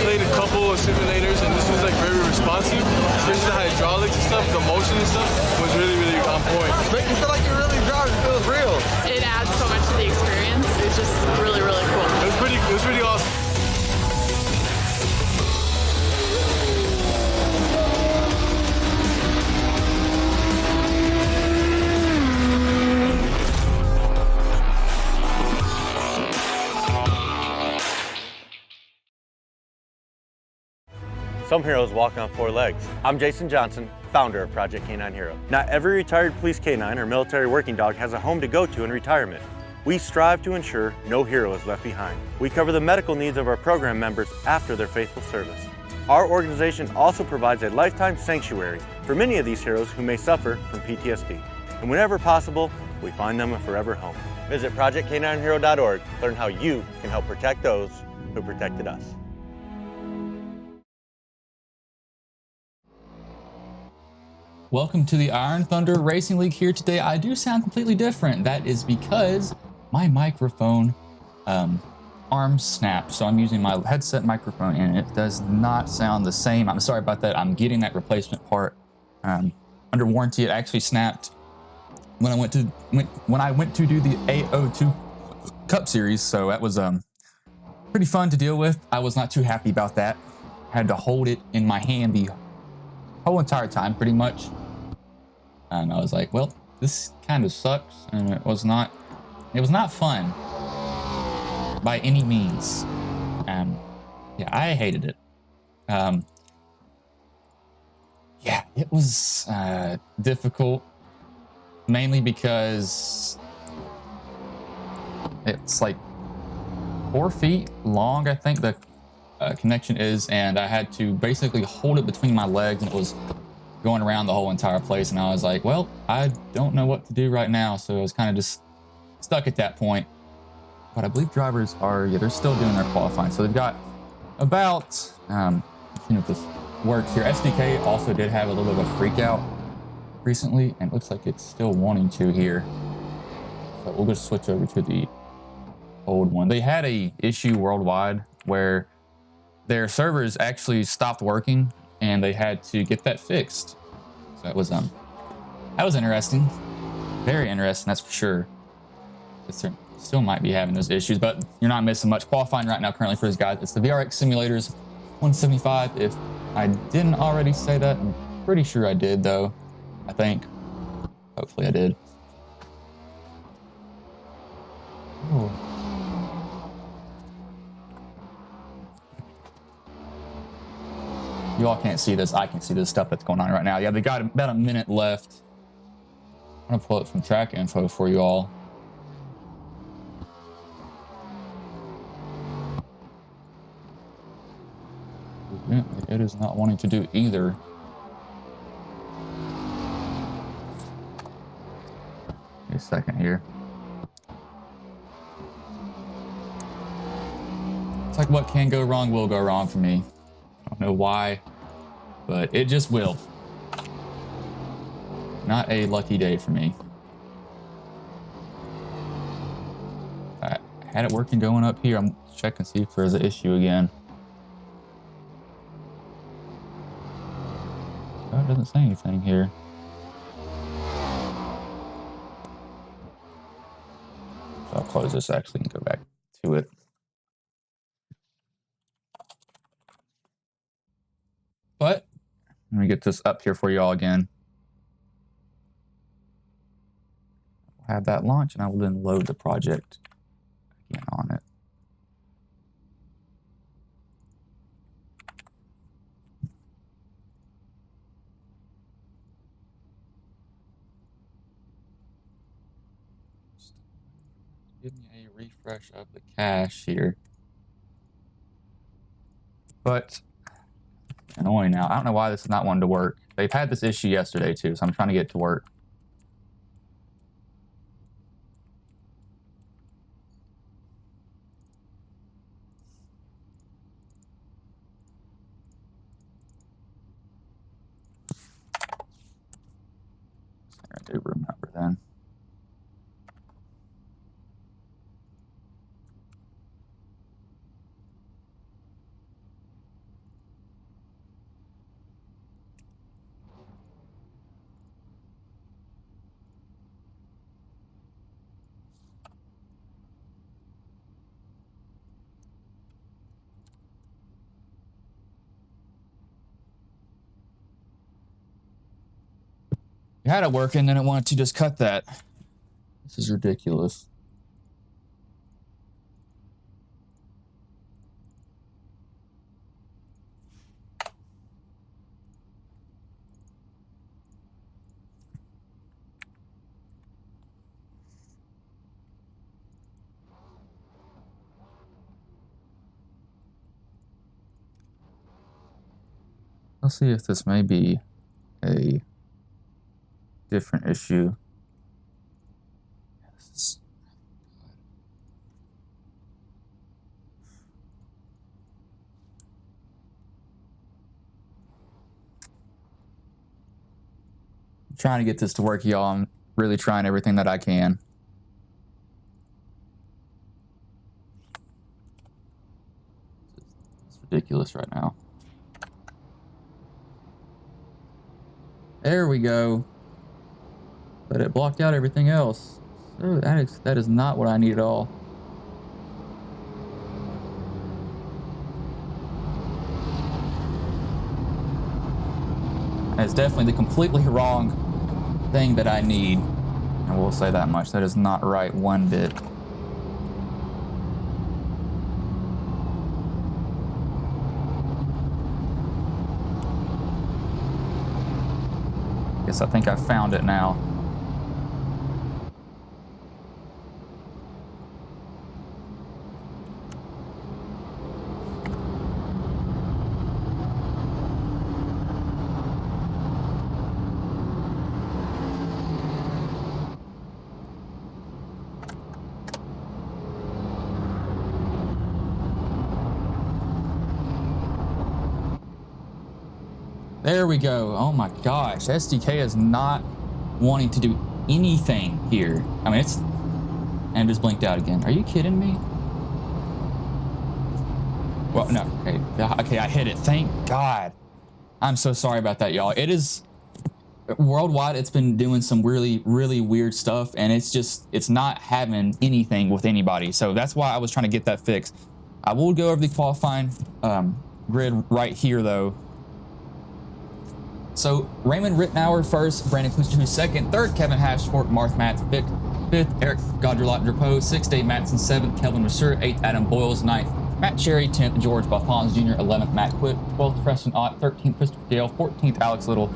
played a couple of simulators, and this was like very responsive, especially the hydraulics and stuff, the motion and stuff was really, really on point. Make you feel like you're really driving, it feels real. It adds so much to the experience. It's just really, really cool. It was pretty awesome. Some heroes walk on 4 legs. I'm Jason Johnson, founder of Project Canine Hero. Not every retired police canine or military working dog has a home to go to in retirement. We strive to ensure no hero is left behind. We cover the medical needs of our program members after their faithful service. Our organization also provides a lifetime sanctuary for many of these heroes who may suffer from PTSD. And whenever possible, we find them a forever home. Visit ProjectCanineHero.org to learn how you can help protect those who protected us. Welcome to the Iron Thunder Racing League here today. I do sound completely different. That is because my microphone arm snapped. So I'm using my headset microphone and it does not sound the same. I'm sorry about that. I'm getting that replacement part under warranty. It actually snapped when I went to do the AO2 Cup Series. So that was pretty fun to deal with. I was not too happy about that. Had to hold it in my hand the whole entire time pretty much. And I was like, well, this kind of sucks, and it was not fun by any means. Yeah, I hated it. Yeah, it was difficult, mainly because it's like 4 feet long, I think the connection is, and I had to basically hold it between my legs, and it was going around the whole entire place. And I was like, well, I don't know what to do right now. So I was kind of just stuck at that point. But I believe drivers are, yeah, they're still doing their qualifying. So they've got about, you know, if this works here. SDK also did have a little bit of a freak out recently, and it looks like it's still wanting to here. So we'll just switch over to the old one. They had a issue worldwide where their servers actually stopped working, and they had to get that fixed. So that was interesting, very interesting, that's for sure. It still might be having those issues, but you're not missing much. Qualifying right now currently for these guys, it's the VRX simulators 175. If I didn't already say that, I'm pretty sure I did though. I think, hopefully I did. Oh. You all can't see this. I can see this stuff that's going on right now. Yeah, they got about a minute left. I'm gonna pull up some track info for you all. It is not wanting to do either. Give me a second here. It's like what can go wrong will go wrong for me. I don't know why, but it just will. Not a lucky day for me. I had it working going up here. I'm checking to see if there's an issue again. Oh, it doesn't say anything here. So I'll close this actually and go back to it. But let me get this up here for you all again. I'll have that launch, and I will then load the project again on it. Give me a refresh of the cache here. But annoying now. I don't know why this is not wanting to work. They've had this issue yesterday too, so I'm trying to get it to work. I do remember then. You had it working, then it wanted to just cut that. This is ridiculous. Let's see if this may be a different issue. I'm trying to get this to work, y'all. I'm really trying everything that I can. It's ridiculous right now. There we go. But it blocked out everything else. So that is not what I need at all. It's definitely the completely wrong thing that I need. And we'll say that much. That is not right one bit. Guess I think I found it now. There we go. Oh my gosh. SDK is not wanting to do anything here. I mean, it's... And just blinked out again. Are you kidding me? Well, no. Okay, I hit it. Thank God. I'm so sorry about that, y'all. It is... Worldwide, it's been doing some really, really weird stuff, and it's not having anything with anybody. So that's why I was trying to get that fixed. I will go over the qualifying grid right here, though. So Raymond Rittenauer first, Brandon Kluster second, third Kevin Hashford, Marth Matz fifth, Eric Gaudrelot-Drapeau, sixth Dave Matson, seventh Kelvin Mercer, eighth Adam Boyles, ninth Matt Cherry, 10th George Balfons Jr., 11th Matt Quick, 12th Preston Ott, 13th Christopher Gale, 14th Alex Little,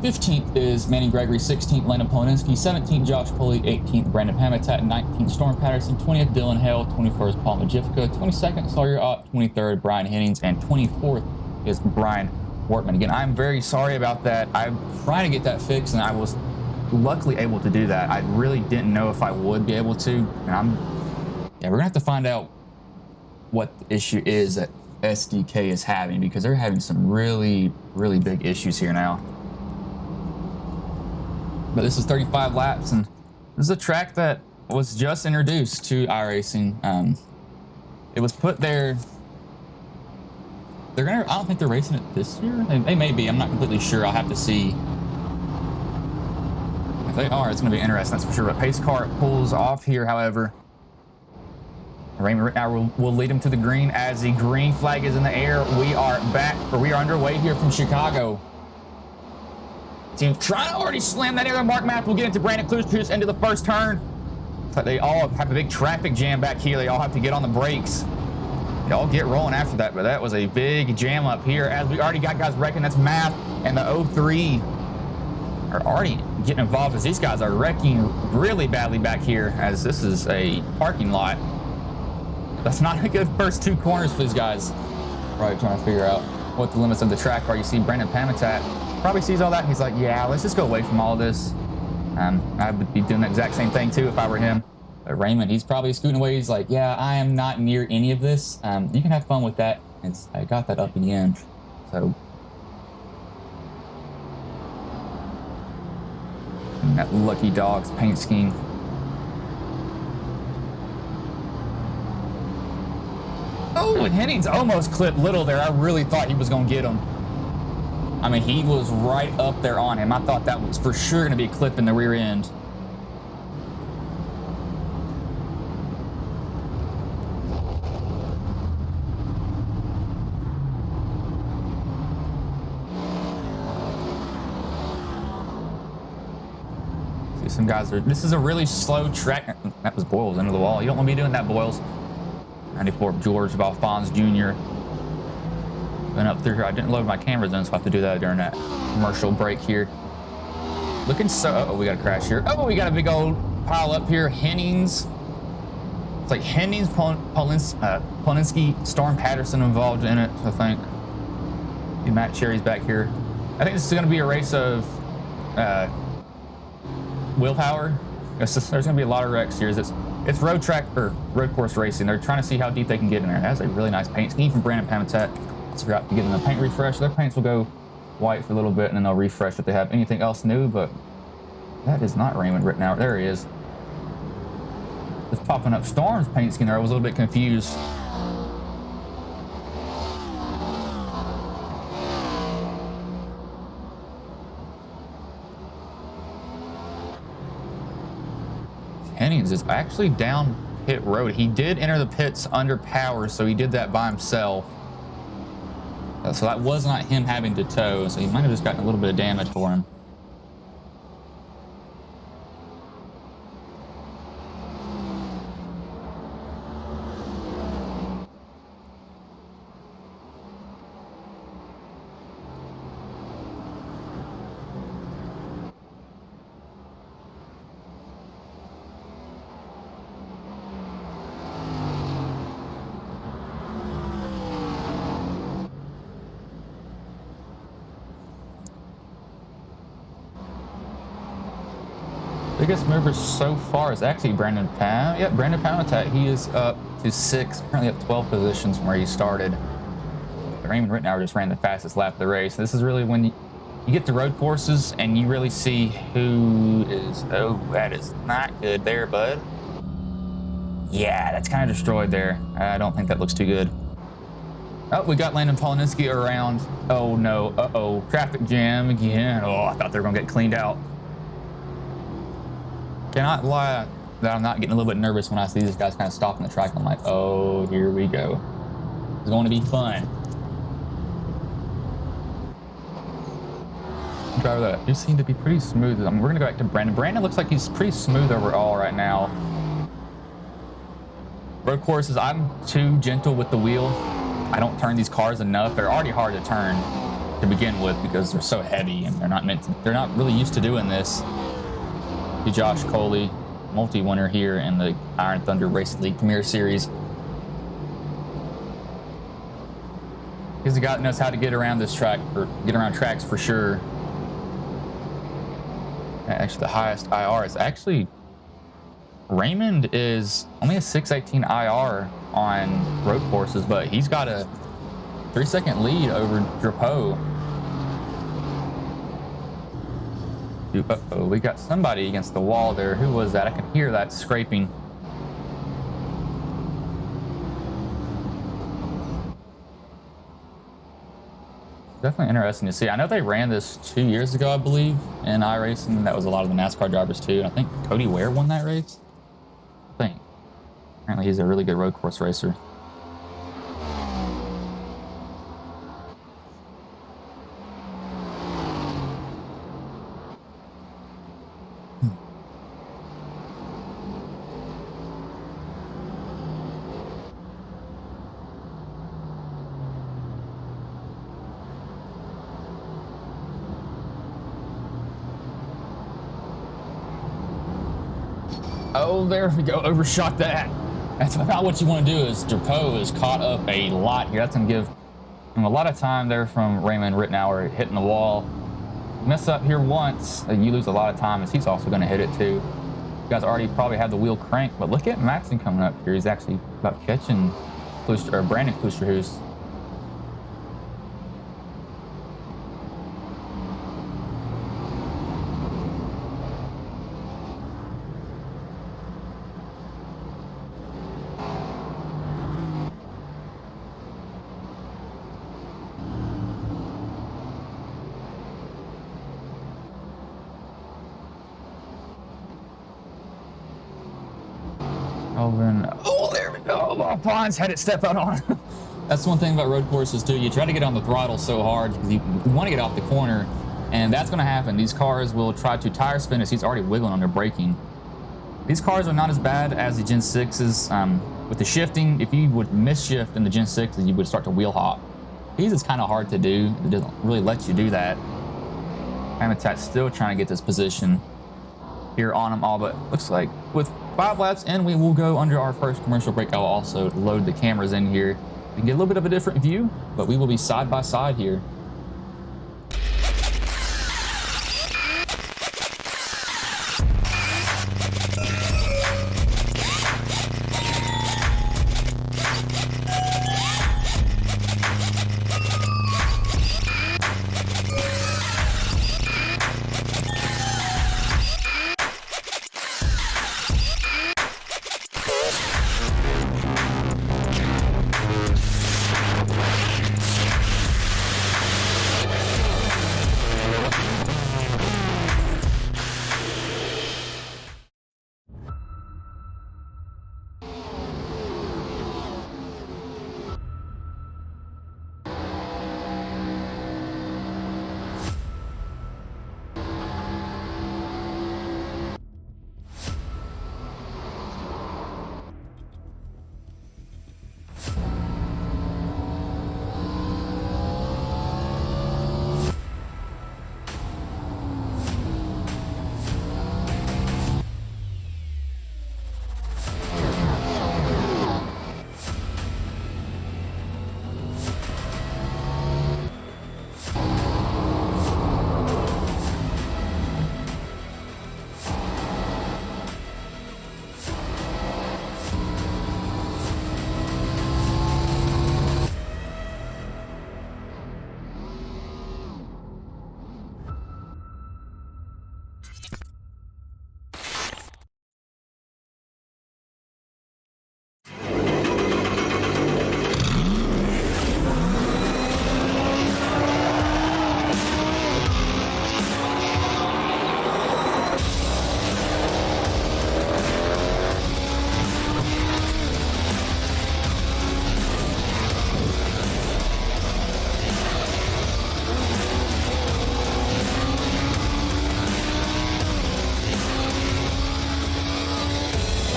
15th is Manny Gregory, 16th Landon Polinsky, 17th Josh Pulley, 18th Brandon Hamatat, 19th Storm Patterson, 20th Dylan Hale, 21st Paul Majifka, 22nd Sawyer Ott, 23rd Brian Hennings, and 24th is Brian Wortman. Again, I'm very sorry about that. I'm trying to get that fixed, and I was luckily able to do that. I really didn't know if I would be able to, and we're gonna have to find out what the issue is that SDK is having, because they're having some really, really big issues here now. But this is 35 laps, and this is a track that was just introduced to iRacing. It was put there. I don't think they're racing it this year. They may be. I'm not completely sure. I'll have to see. If they are, it's going to be interesting, that's for sure. But pace car pulls off here, however. Raymond Rittenauer will lead him to the green as the green flag is in the air. We are underway here from Chicago. Team trying to already slam that area. Mark Math will get into Brandon Kluster into the first turn. But they all have a big traffic jam back here. They all have to get on the brakes. They all get rolling after that, but that was a big jam up here. As we already got guys wrecking, that's Math and the 03 are already getting involved as these guys are wrecking really badly back here, as this is a parking lot. That's not a good first two corners for these guys. Probably trying to figure out what the limits of the track are. You see Brandon Pamitat probably sees all that, and he's like, yeah, let's just go away from all this. I would be doing the exact same thing too if I were him. But Raymond, he's probably scooting away. He's like, yeah, I am not near any of this. You can have fun with that. I got that up in the end. So and that Lucky Dogs paint scheme. Oh, and Hennings almost clipped Little there. I really thought he was going to get him. I mean, he was right up there on him. I thought that was for sure going to be a clip in the rear end. Some guys are. This is a really slow track. That was Boyles into the wall. You don't want to be doing that, Boyles. 94 George Valfons Jr. Went up through here. I didn't load my cameras in, so I have to do that during that commercial break here. Looking so. Oh, we got a crash here. Oh, we got a big old pile up here. Hennings. It's like Hennings, Polinsky, Storm Patterson involved in it, I think. Matt Cherry's back here. I think this is going to be a race of willpower. There's going to be a lot of wrecks here. It's road track or road course racing. They're trying to see how deep they can get in there. That's a really nice paint scheme from Brandon Pamatat. I forgot to give them a paint refresh. Their paints will go white for a little bit and then they'll refresh if they have anything else new, but that is not Raymond Rittenauer. There he is. It's popping up Storm's paint scheme there. I was a little bit confused. Hennings is actually down pit road. He did enter the pits under power, so he did that by himself. So that was not him having to tow, so he might have just gotten a little bit of damage for him. Biggest mover so far is actually Brandon Pam. Yep, Brandon Pamatat. He is up to 6, currently up 12 positions from where he started. Raymond Rittenauer just ran the fastest lap of the race. This is really when you get to road courses and you really see who is. Oh, that is not good there, bud. Yeah, that's kind of destroyed there. I don't think that looks too good. Oh, we got Landon Polinsky around. Oh no, uh-oh, traffic jam again. Oh, I thought they were gonna get cleaned out. Cannot lie that I'm not getting a little bit nervous when I see these guys kind of stopping the track. I'm like, oh, here we go. It's going to be fun. Driver that. You seem to be pretty smooth. We're going to go back to Brandon. Brandon looks like he's pretty smooth overall right now. Road courses, I'm too gentle with the wheel. I don't turn these cars enough. They're already hard to turn to begin with because they're so heavy and they're not really used to doing this. Josh Coley, multi-winner here in the Iron Thunder Racing League Premier Series. He's a guy that knows how to get around this track, or get around tracks for sure. Actually, the highest IR is actually Raymond is only a 618 IR on road courses, but he's got a 3-second lead over Drapeau. Uh-oh, we got somebody against the wall there. Who was that? I can hear that scraping. Definitely interesting to see. I know they ran this 2 years ago, I believe, in iRacing. That was a lot of the NASCAR drivers too. I think Cody Ware won that race. I think. Apparently he's a really good road course racer. Oh, there we go. Overshot that. That's about what you want to do. Is Drapeau is caught up a lot here. That's going to give him a lot of time there from Raymond Rittenauer hitting the wall. Mess up here once, you lose a lot of time as he's also going to hit it too. You guys already probably have the wheel cranked, but look at Matson coming up here. He's actually about catching Brandon Klusterhuis. Oh, there we go. Pons had it step out on. That's one thing about road courses too. You try to get on the throttle so hard because you want to get off the corner, And that's going to happen. These cars will try to tire spin as he's already wiggling on their braking. These cars are not as bad as the Gen 6s. With the shifting, if you would miss shift in the Gen 6s, you would start to wheel hop. These is kind of hard to do. It doesn't really let you do that. Habitat's still trying to get this position here on them all, but looks like with 5 laps in, we will go under our first commercial break. I'll also load the cameras in here and get a little bit of a different view, but we will be side by side here.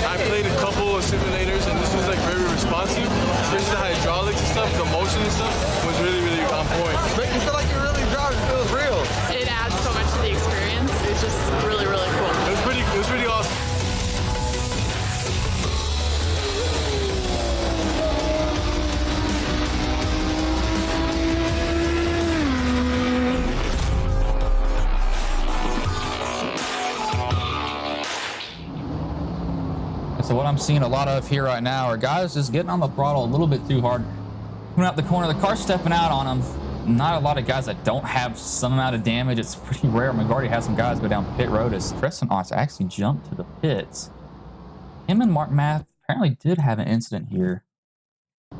I played a couple of simulators and this was like very responsive. Especially the hydraulics and stuff, the motion and stuff was really, really on point. Make you feel like you're really driving. It feels real. It adds so much to the experience. It's just really, really cool. It was pretty awesome. So what I'm seeing a lot of here right now are guys just getting on the throttle a little bit too hard. Coming out the corner, the car's stepping out on them. Not a lot of guys that don't have some amount of damage. It's pretty rare. We've already had some guys go down pit road as Tristan Ott actually jumped to the pits. Him and Mark Math apparently did have an incident here. See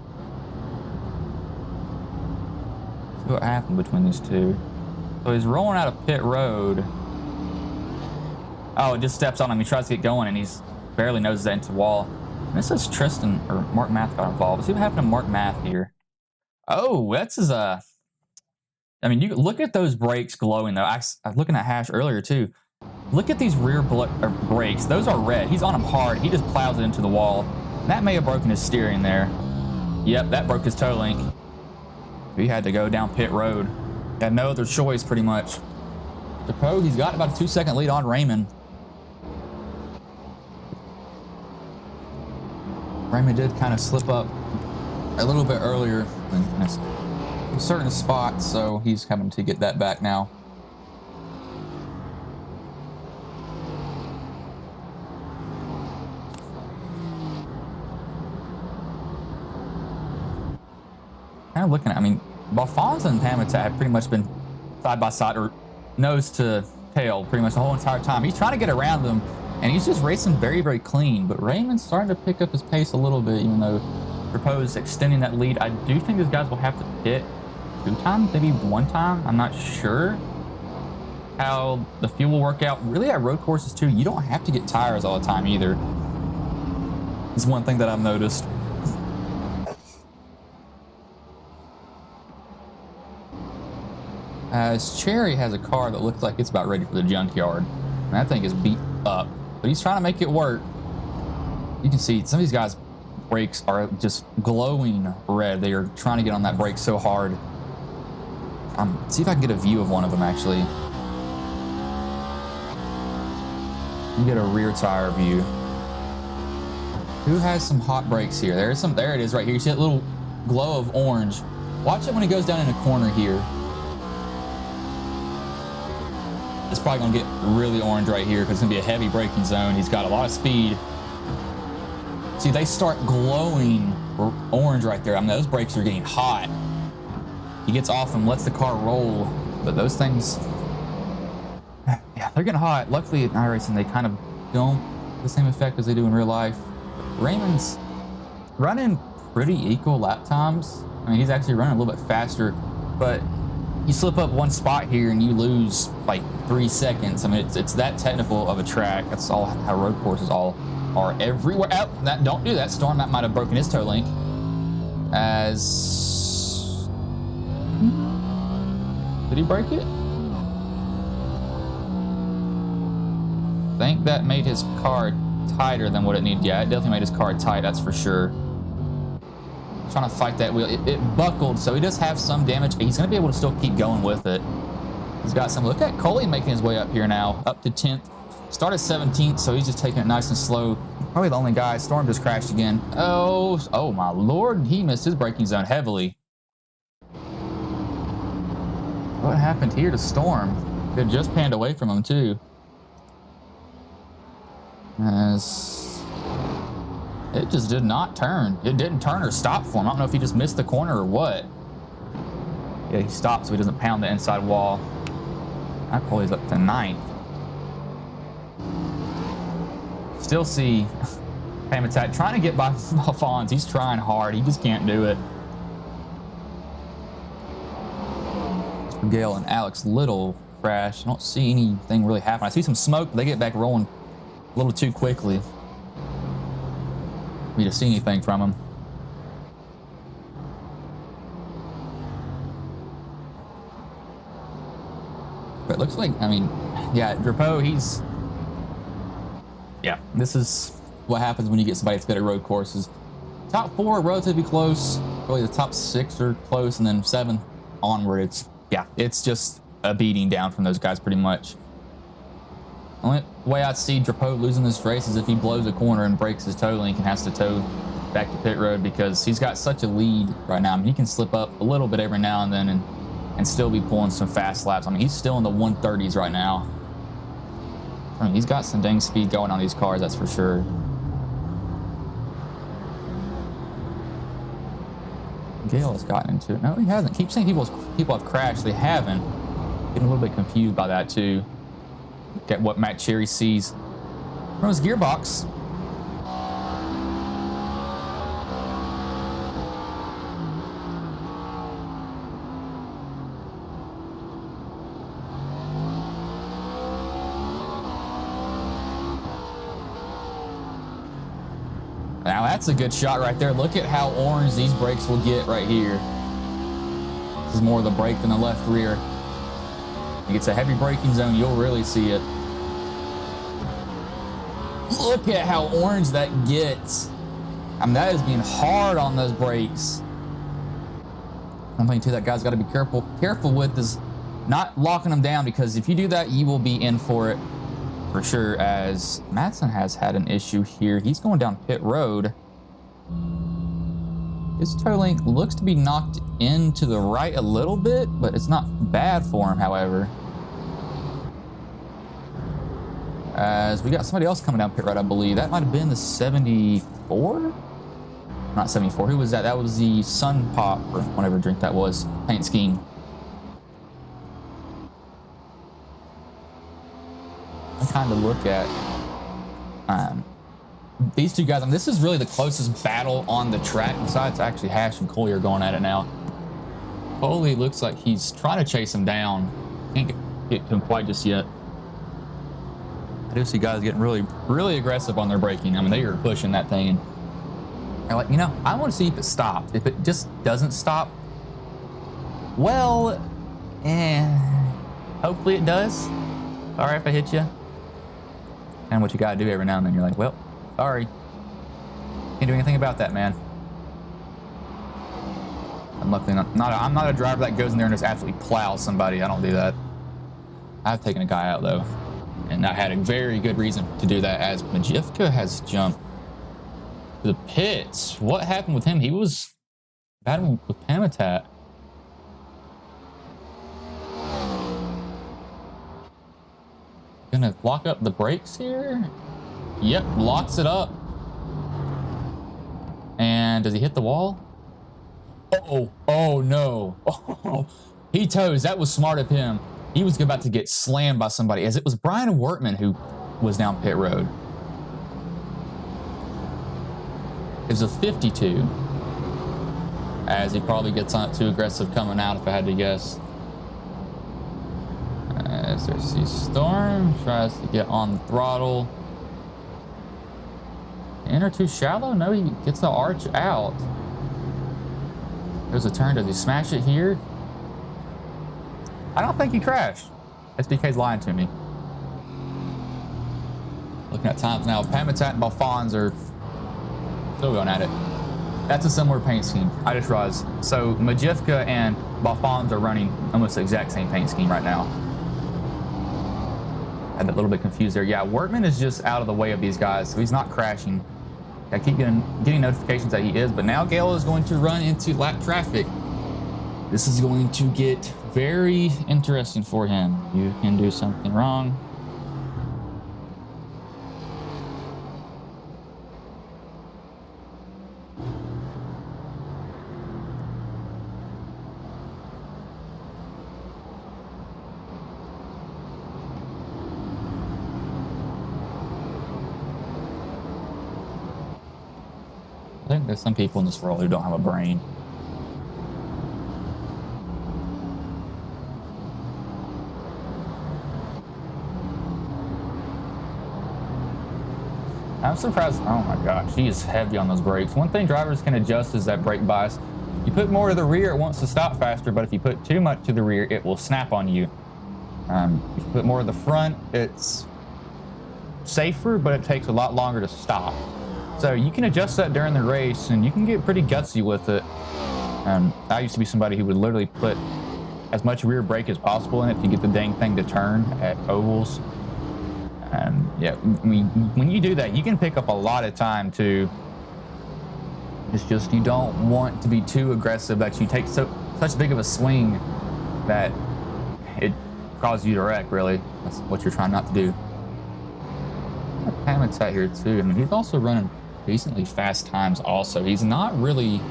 what happened between these two. So he's rolling out of pit road. Oh, it just steps on him. He tries to get going and he's barely noses that into the wall. And this is Tristan or Mark Math got involved. Let's see what happened to Mark Math here. Oh, that's his I mean, you look at those brakes glowing though. I was looking at Hash earlier too. Look at these rear brakes. Those are red. He's on them hard. He just plows it into the wall. That may have broken his steering there. Yep, that broke his toe link. He had to go down pit road. Had no other choice pretty much. The Pogue, he's got about a 2-second lead on Raymond. Raymond did kind of slip up a little bit earlier in certain spots, so he's coming to get that back now. Kind of looking at, I mean, Balfonza and Habitat have pretty much been side by side or nose to tail pretty much the whole entire time. He's trying to get around them. And he's just racing very, very clean. But Raymond's starting to pick up his pace a little bit, even though proposed extending that lead. I do think these guys will have to pit 2 times, maybe 1 time. I'm not sure how the fuel will work out. Really, at road courses, too, you don't have to get tires all the time either. It's one thing that I've noticed. As Cherry has a car that looks like it's about ready for the junkyard. And that thing is beat up, but he's trying to make it work. You can see some of these guys' brakes are just glowing red. They are trying to get on that brake so hard. See if I can get a view of one of them actually. You get a rear tire view. Who has some hot brakes here? There it is right here. You see that little glow of orange. Watch it when it goes down in a corner here. It's probably gonna get really orange right here because it's gonna be a heavy braking zone. He's got a lot of speed. See, they start glowing orange right there. I mean, those brakes are getting hot. He gets off and lets the car roll, but those things, yeah, they're getting hot. Luckily at iRacing, they kind of don't have the same effect as they do in real life. Raymond's running pretty equal lap times. I mean, he's actually running a little bit faster, but you slip up one spot here and you lose like 3 seconds. I mean, it's that technical of a track. That's all how road courses all are everywhere. Oh, don't do that, Storm. That might have broken his toe link. Did he break it? I think that made his car tighter than what it needed. Yeah, it definitely made his car tight, that's for sure. Trying to fight that wheel. It buckled, so he does have some damage. He's going to be able to still keep going with it. He's got some. Look at Coley making his way up here now, up to 10th. Started 17th, so he's just taking it nice and slow. Probably the only guy. Storm just crashed again. Oh my lord. He missed his braking zone heavily. What happened here to Storm? It just panned away from him, too. As it just did not turn. It didn't turn or stop for him. I don't know if he just missed the corner or what. Yeah, he stopped so he doesn't pound the inside wall. I probably is up to 9th. Still see Pam Attack trying to get by Alphonse. He's trying hard. He just can't do it. Gale and Alex Little crash. I don't see anything really happen. I see some smoke, but they get back rolling a little too quickly for me to see anything from them. But it looks like, I mean, yeah, Drapeau, this is what happens when you get somebody that's good at road courses. Top 4 relatively close. Really the top 6 are close, and then 7 onward, it's just a beating down from those guys pretty much. The only way I'd see Drapeau losing this race is if he blows a corner and breaks his toe link and has to tow back to pit road, because he's got such a lead right now. I mean, he can slip up a little bit every now and then and still be pulling some fast laps. I mean, he's still in the 130s right now. I mean, he's got some dang speed going on these cars, that's for sure. Gale has gotten into it. No, he hasn't. Keep saying people have crashed. They haven't. Getting a little bit confused by that too. Look at what Matt Cherry sees from his gearbox. Now that's a good shot right there. Look at how orange these brakes will get right here. This is more of the brake than the left rear. It gets a heavy braking zone, you'll really see it. Look at how orange that gets. I mean, that is being hard on those brakes. I'm thinking too, that guy's got to be careful with is not locking them down, because if you do that, you will be in for it for sure. As Madsen has had an issue here. He's going down pit road. His toe link looks to be knocked into the right a little bit, but it's not bad for him, however. As we got somebody else coming down pit road, I believe. That might have been the 74? Not 74. Who was that? That was the Sun Pop, or whatever drink that was. Paint scheme. I kind of look at these two guys. I mean, this is really the closest battle on the track. Besides, actually, Hash and Coley are going at it now. Coley looks like he's trying to chase him down. Can't get to him quite just yet. I do see guys getting really, really aggressive on their braking. I mean, they are pushing that thing. And they're like, I want to see if it stopped. If it just doesn't stop, well, Hopefully it does. Sorry if I hit you. And what you gotta do every now and then, you're like, well, sorry. Can't do anything about that, man. I'm luckily I'm not a driver that goes in there and just absolutely plows somebody. I don't do that. I've taken a guy out though, and I had a very good reason to do that, as Majivka has jumped to the pits. What happened with him? He was battling with Pamitat. Gonna lock up the brakes here. Yep, locks it up. And does he hit the wall? Oh no. Oh, he toes. That was smart of him. He was about to get slammed by somebody, as it was Brian Wortman who was down pit road. It was a 52. As he probably gets on it too aggressive coming out, if I had to guess. As there sees Storm, tries to get on the throttle. Inner too shallow? No, he gets the arch out. There's a turn. Does he smash it here? I don't think he crashed. SDK's lying to me. Looking at times now, Pamitat and Balfons are still going at it. That's a similar paint scheme. I just realized. So Majivka and Balfons are running almost the exact same paint scheme right now. Had a little bit confused there. Yeah, Wortman is just out of the way of these guys, so he's not crashing. I keep getting notifications that he is, but now Gale is going to run into lap traffic. This is going to get very interesting for him. You can do something wrong. I think there's some people in this world who don't have a brain. I'm surprised. Oh my gosh, he is heavy on those brakes. One thing drivers can adjust is that brake bias. You put more to the rear, it wants to stop faster, but if you put too much to the rear, it will snap on you. If you put more to the front, it's safer, but it takes a lot longer to stop. So you can adjust that during the race, and you can get pretty gutsy with it. I used to be somebody who would literally put as much rear brake as possible in it to get the dang thing to turn at ovals. Yeah, I mean, when you do that, you can pick up a lot of time too. It's just you don't want to be too aggressive that you take such big of a swing that it causes you to wreck, really. That's what you're trying not to do. Hammond's here too. I mean, he's also running decently fast times also. He's not really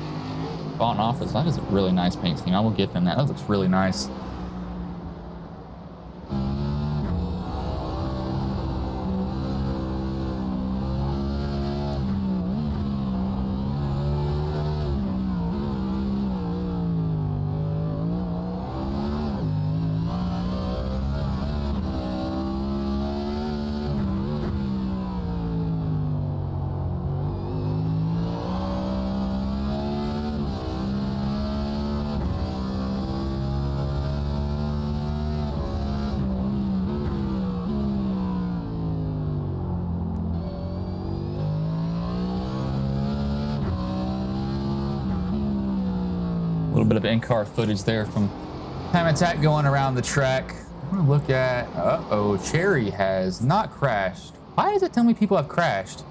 falling off. That is a really nice paint scheme. I will give him that. That looks really nice. A little bit of in-car footage there from Hammond going around the track. I'm gonna look at, Cherry has not crashed. Why does it tell me people have crashed?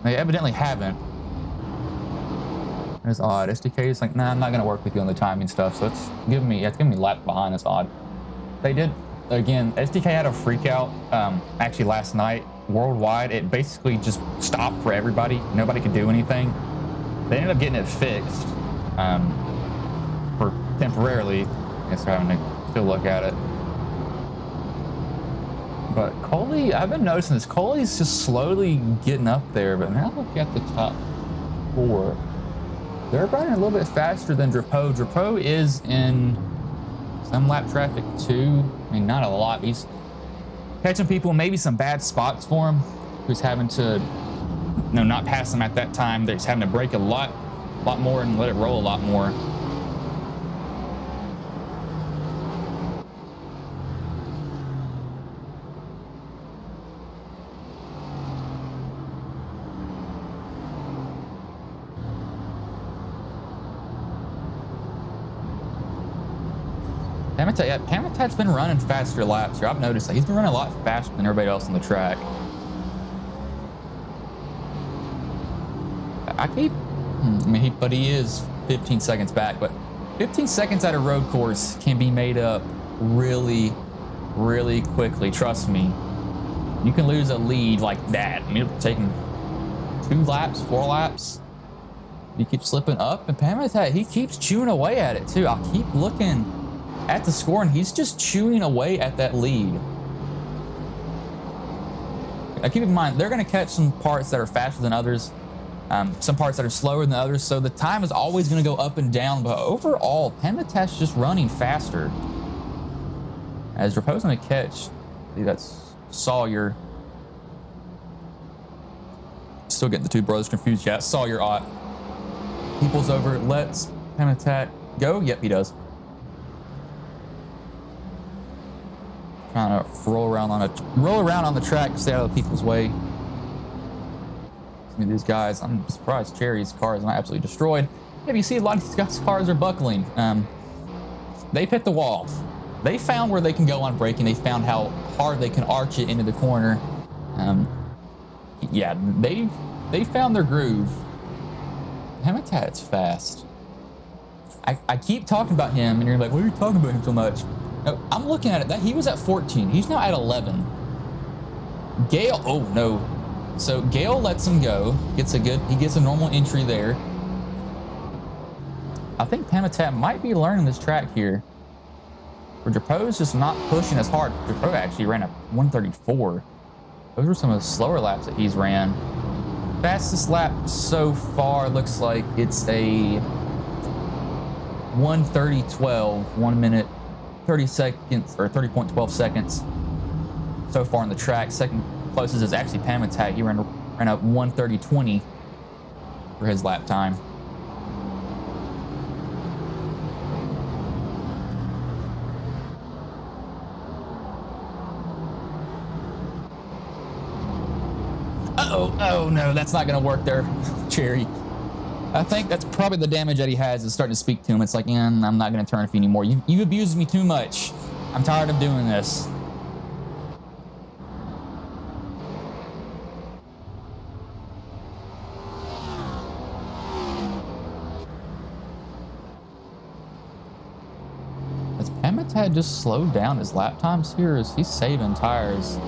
They evidently haven't. That's odd. SDK is like, nah, I'm not gonna work with you on the timing stuff, so it's giving me lap behind. That's odd. They did, again, SDK had a freak out, actually last night, worldwide. It basically just stopped for everybody. Nobody could do anything. They ended up getting it fixed. For temporarily, I guess we're having to still look at it. But Coley, I've been noticing this. Coley's just slowly getting up there, but now look at the top four. They're running a little bit faster than Drapeau. Drapeau is in some lap traffic too. I mean, not a lot. He's catching people, maybe some bad spots for him. Who's having to, not pass them at that time. They're just having to brake a lot more and let it roll a lot more. Pamitat's been running faster laps here. I've noticed that he's been running a lot faster than everybody else on the track. But he is 15 seconds back. But 15 seconds at a road course can be made up really, really quickly. Trust me. You can lose a lead like that. I mean, it'll take him 2 laps, 4 laps. You keep slipping up, and Pamitat, he keeps chewing away at it too. I'll keep looking at the score, and he's just chewing away at that lead. Now, keep in mind, they're going to catch some parts that are faster than others, some parts that are slower than others, so the time is always going to go up and down, but overall, Pamitat's just running faster. As you're posing a catch, that's Sawyer. Still getting the two brothers confused. Yeah, Sawyer Ott. He pulls over, lets Pamitat go. Yep, he does. Trying to roll around on the track to stay out of people's way. See these guys. I'm surprised Cherry's car is not absolutely destroyed. Maybe you see a lot of these guys' cars are buckling. They hit the wall. They found where they can go on braking. They found how hard they can arch it into the corner. Yeah, they found their groove. Pamitat's fast. I keep talking about him, and you're like, why are you talking about him so much? No, I'm looking at it. That he was at 14. He's now at 11. Gale, oh no. So Gale lets him go. He gets a normal entry there. I think Pamitat might be learning this track here. Where Drapeau's just not pushing as hard. Drapeau actually ran a 134. Those were some of the slower laps that he's ran. Fastest lap so far looks like it's a 1:30.12, 1 minute 30 seconds or 30.12 seconds so far on the track. Second closest is actually Pamitat. He ran a 1:30.20 for his lap time. Oh no, that's not gonna work there, Cherry. I think that's probably the damage that he has is starting to speak to him. It's like, I'm not gonna turn for you anymore. You abused me too much. I'm tired of doing this. Has Pamitat just slowed down his lap times here? Is he saving tires?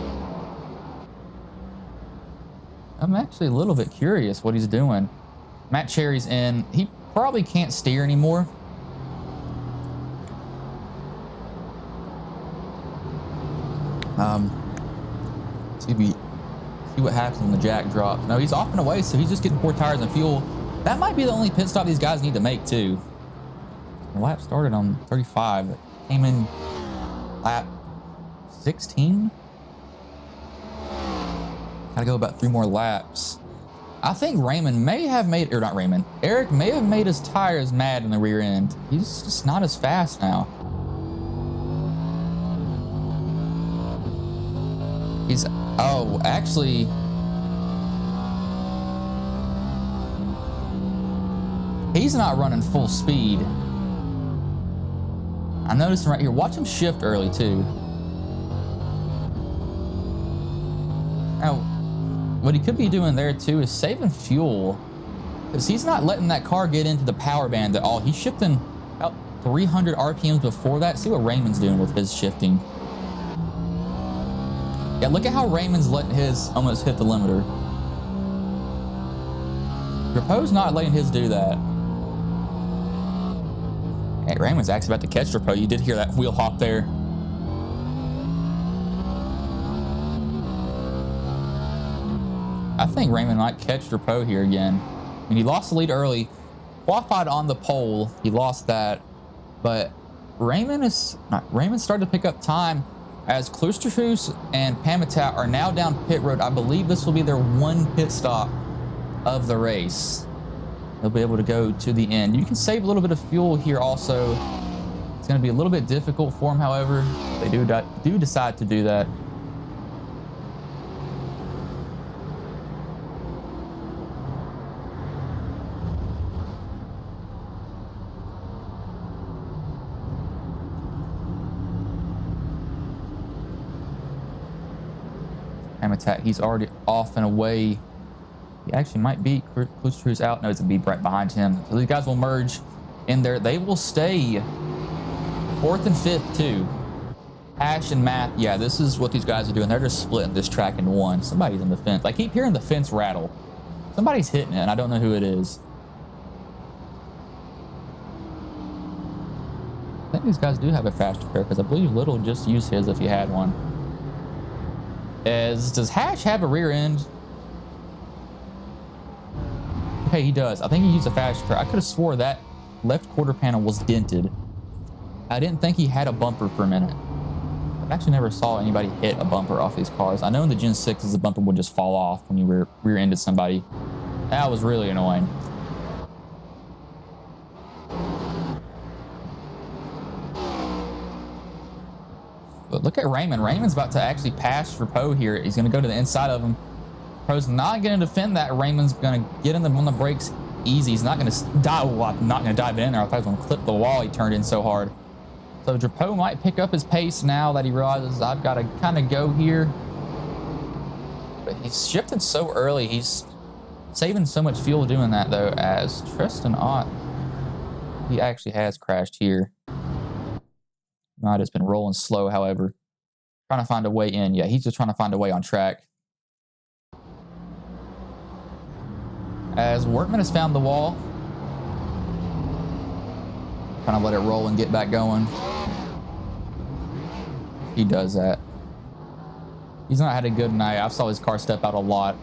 I'm actually a little bit curious what he's doing. Matt Cherry's in. He probably can't steer anymore. See what happens when the jack drops. No, he's off and away, so he's just getting 4 tires and fuel. That might be the only pit stop these guys need to make too. The lap started on 35. It came in lap 16. Gotta go about 3 more laps. I think Raymond may have made, or not Raymond, Eric may have made his tires mad in the rear end. He's just not as fast now. Actually, he's not running full speed. I noticed him right here. Watch him shift early too. Now, what he could be doing there too is saving fuel, because he's not letting that car get into the power band at all. He's shifting about 300 RPMs before that. See what Raymond's doing with his shifting. Yeah, look at how Raymond's letting his almost hit the limiter. Drapeau's not letting his do that. Hey, Raymond's actually about to catch Drapeau. You did hear that wheel hop there. I think Raymond might catch Drapeau here again. I mean, he lost the lead early. Qualified on the pole. He lost that. But Raymond started to pick up time as Klusterhuis and Pamitat are now down pit road. I believe this will be their 1 pit stop of the race. They'll be able to go to the end. You can save a little bit of fuel here also. It's going to be a little bit difficult for them, however. They do decide to do that. Habitat. He's already off and away. He actually might be close to his out. No, it's going to be right behind him. So these guys will merge in there. They will stay 4th and 5th too. Hash and Math. Yeah, this is what these guys are doing. They're just splitting this track into one. Somebody's in the fence. I keep hearing the fence rattle. Somebody's hitting it, and I don't know who it is. I think these guys do have a faster pair because I believe Little just used his if he had one. Does Hash have a rear end? Okay, he does. I think he used a faster pair. I could have swore that left quarter panel was dented. I didn't think he had a bumper for a minute. I've actually never saw anybody hit a bumper off these cars. I know in the Gen 6s the bumper would just fall off when you rear-ended somebody. That was really annoying. But look at Raymond. Raymond's about to actually pass for Poe here. He's going to go to the inside of him. Poe's not going to defend that. Raymond's going to get in on the brakes easy. He's not going to dive. Well, I'm not going to dive in there. I thought he was going to clip the wall. He turned in so hard. So Drapeau might pick up his pace now that he realizes I've got to kind of go here. But he's shifted so early. He's saving so much fuel doing that, though, as Tristan Ott, he actually has crashed here. Might have been rolling slow, however. Trying to find a way in. Yeah, he's just trying to find a way on track. As Workman has found the wall. Trying to let it roll and get back going. He does that. He's not had a good night. I saw his car step out a lot.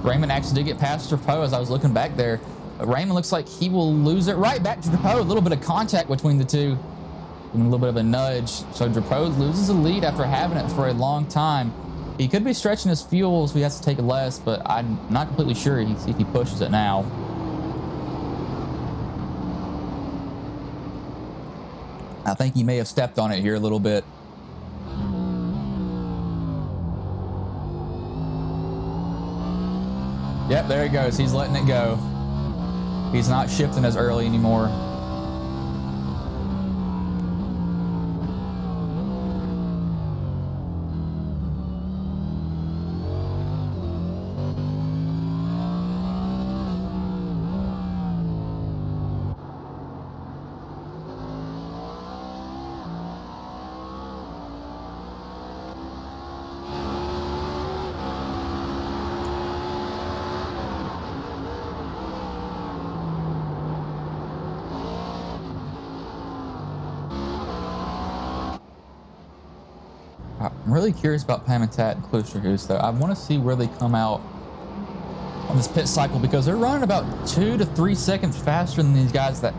Raymond actually did get past Drapeau as I was looking back there. But Raymond looks like he will lose it right back to Drapeau. A little bit of contact between the two. And a little bit of a nudge. So Drapeau loses the lead after having it for a long time. He could be stretching his fuel, so he has to take less, but I'm not completely sure if he pushes it now. I think he may have stepped on it here a little bit. Yep, there he goes. He's letting it go. He's not shifting as early anymore. I'm really curious about Pamitat and Klosterhuis, though. I want to see where they come out on this pit cycle because they're running about 2 to 3 seconds faster than these guys that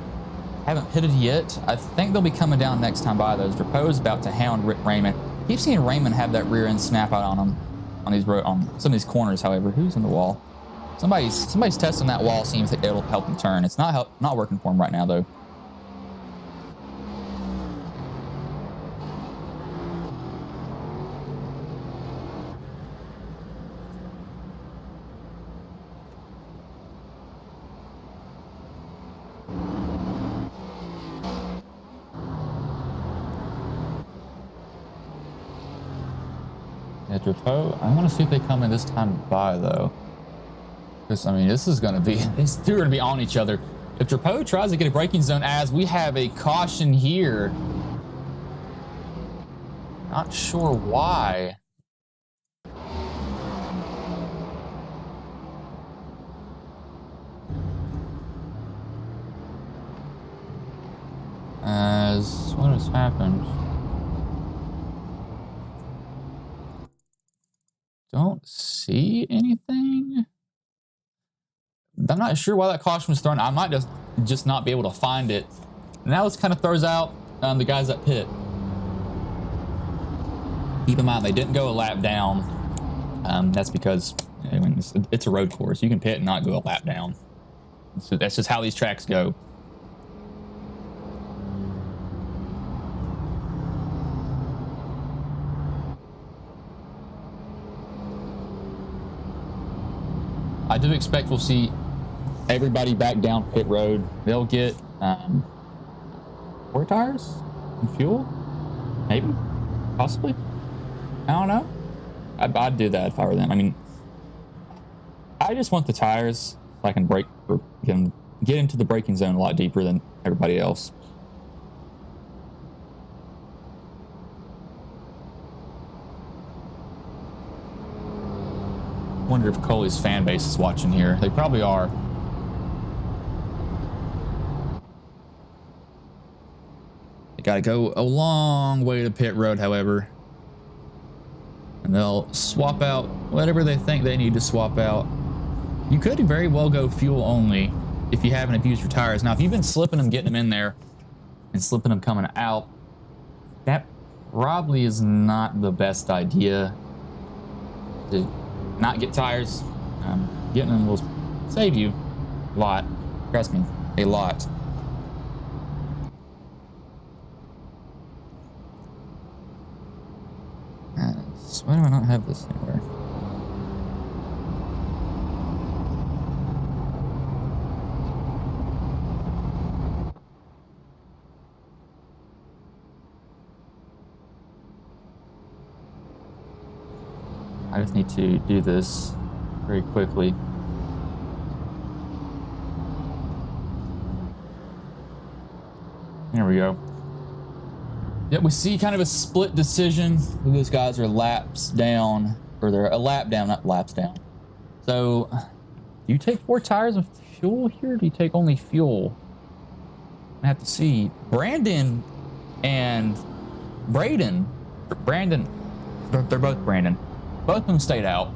haven't pitted yet. I think they'll be coming down next time by those. Drapeau's about to hound Raymond. Keep seeing Raymond have that rear end snap out on him on some of these corners. However, who's in the wall? Somebody's testing that wall. Seems like it'll help him turn. It's not working for him right now, though. Drapeau, I want to see if they come in this time by, though. Because, I mean, these two are going to be on each other. If Drapeau tries to get a braking zone, as we have a caution here. Not sure why. As what has happened? Don't see anything. I'm not sure why that caution was thrown. I might just not be able to find it. Now this kind of throws out the guys that pit. Keep in mind, they didn't go a lap down. That's because it's a road course. You can pit and not go a lap down. So that's just how these tracks go. I do expect we'll see everybody back down pit road. They'll get 4 tires and fuel, maybe, possibly. I don't know. I'd do that if I were them. I mean, I just want the tires so I can brake or get into the braking zone a lot deeper than everybody else. Wonder if Coley's fan base is watching here. They probably are. They gotta go a long way to pit road, however. And they'll swap out whatever they think they need to swap out. You could very well go fuel only if you haven't abused your tires. Now, if you've been slipping them, getting them in there, and slipping them coming out, that probably is not the best idea. To not get tires. Getting them will save you a lot. Trust me, a lot. Why do I not have this anywhere? I just need to do this very quickly. There we go. Yep, we see kind of a split decision. Those guys are laps down, or they're a lap down, not laps down. So, do you take 4 tires of fuel here? Or do you take only fuel? I have to see. Brandon and Brandon, they're both Brandon. Both of them stayed out.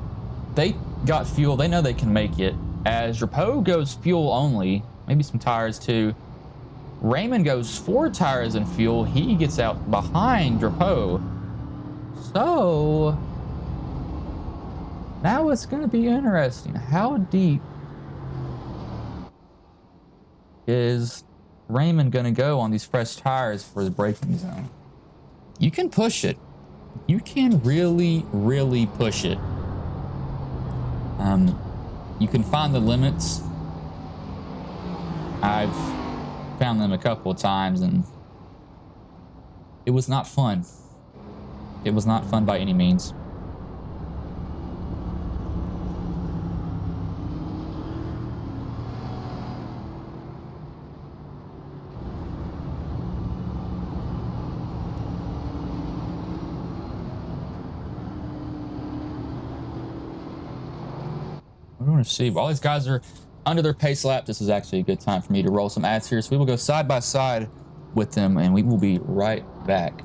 They got fuel. They know they can make it. As Drapeau goes fuel only, maybe some tires too. Raymond goes 4 tires and fuel. He gets out behind Drapeau. So now it's going to be interesting. How deep is Raymond going to go on these fresh tires for the braking zone? You can push it. You can really, really push it. You can find the limits. I've found them a couple of times and it was not fun. It was not fun by any means. I want to see. While these guys are under their pace lap, this is actually a good time for me to roll some ads here. So we will go side by side with them and we will be right back.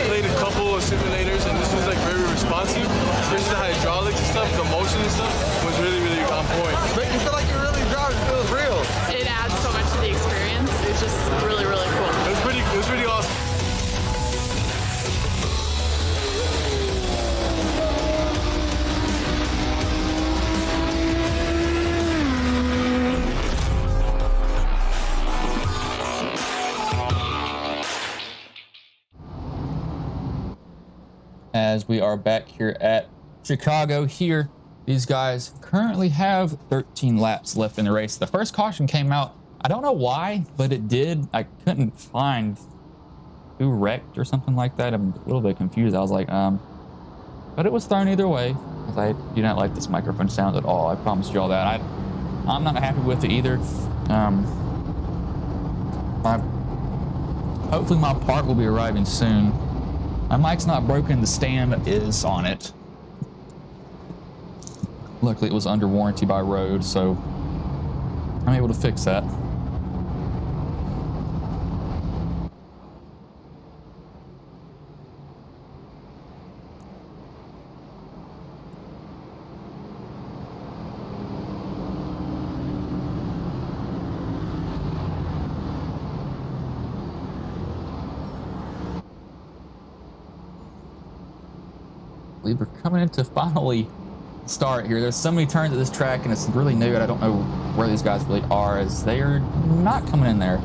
played a couple of simulators, and this was like very responsive, especially the hydraulics and stuff. The motion and stuff was really, really on point. Make you feel like you're really driving. It feels real. It adds so much to the experience. It's just really, really cool. It was pretty awesome. As we are back here at Chicago here, these guys currently have 13 laps left in the race. The first caution came out. I don't know why, but it did. I couldn't find who wrecked or something like that. I'm a little bit confused. I was like, but it was thrown either way, because I do not like this microphone sound at all. I promised you all that. I'm not happy with it either. Hopefully my part will be arriving soon. My mic's not broken, the stand is on it. Luckily it was under warranty by Rode, so I'm able to fix that. We're coming into finally start here. There's so many turns at this track and it's really new, and I don't know where these guys really are, as they are not coming in there.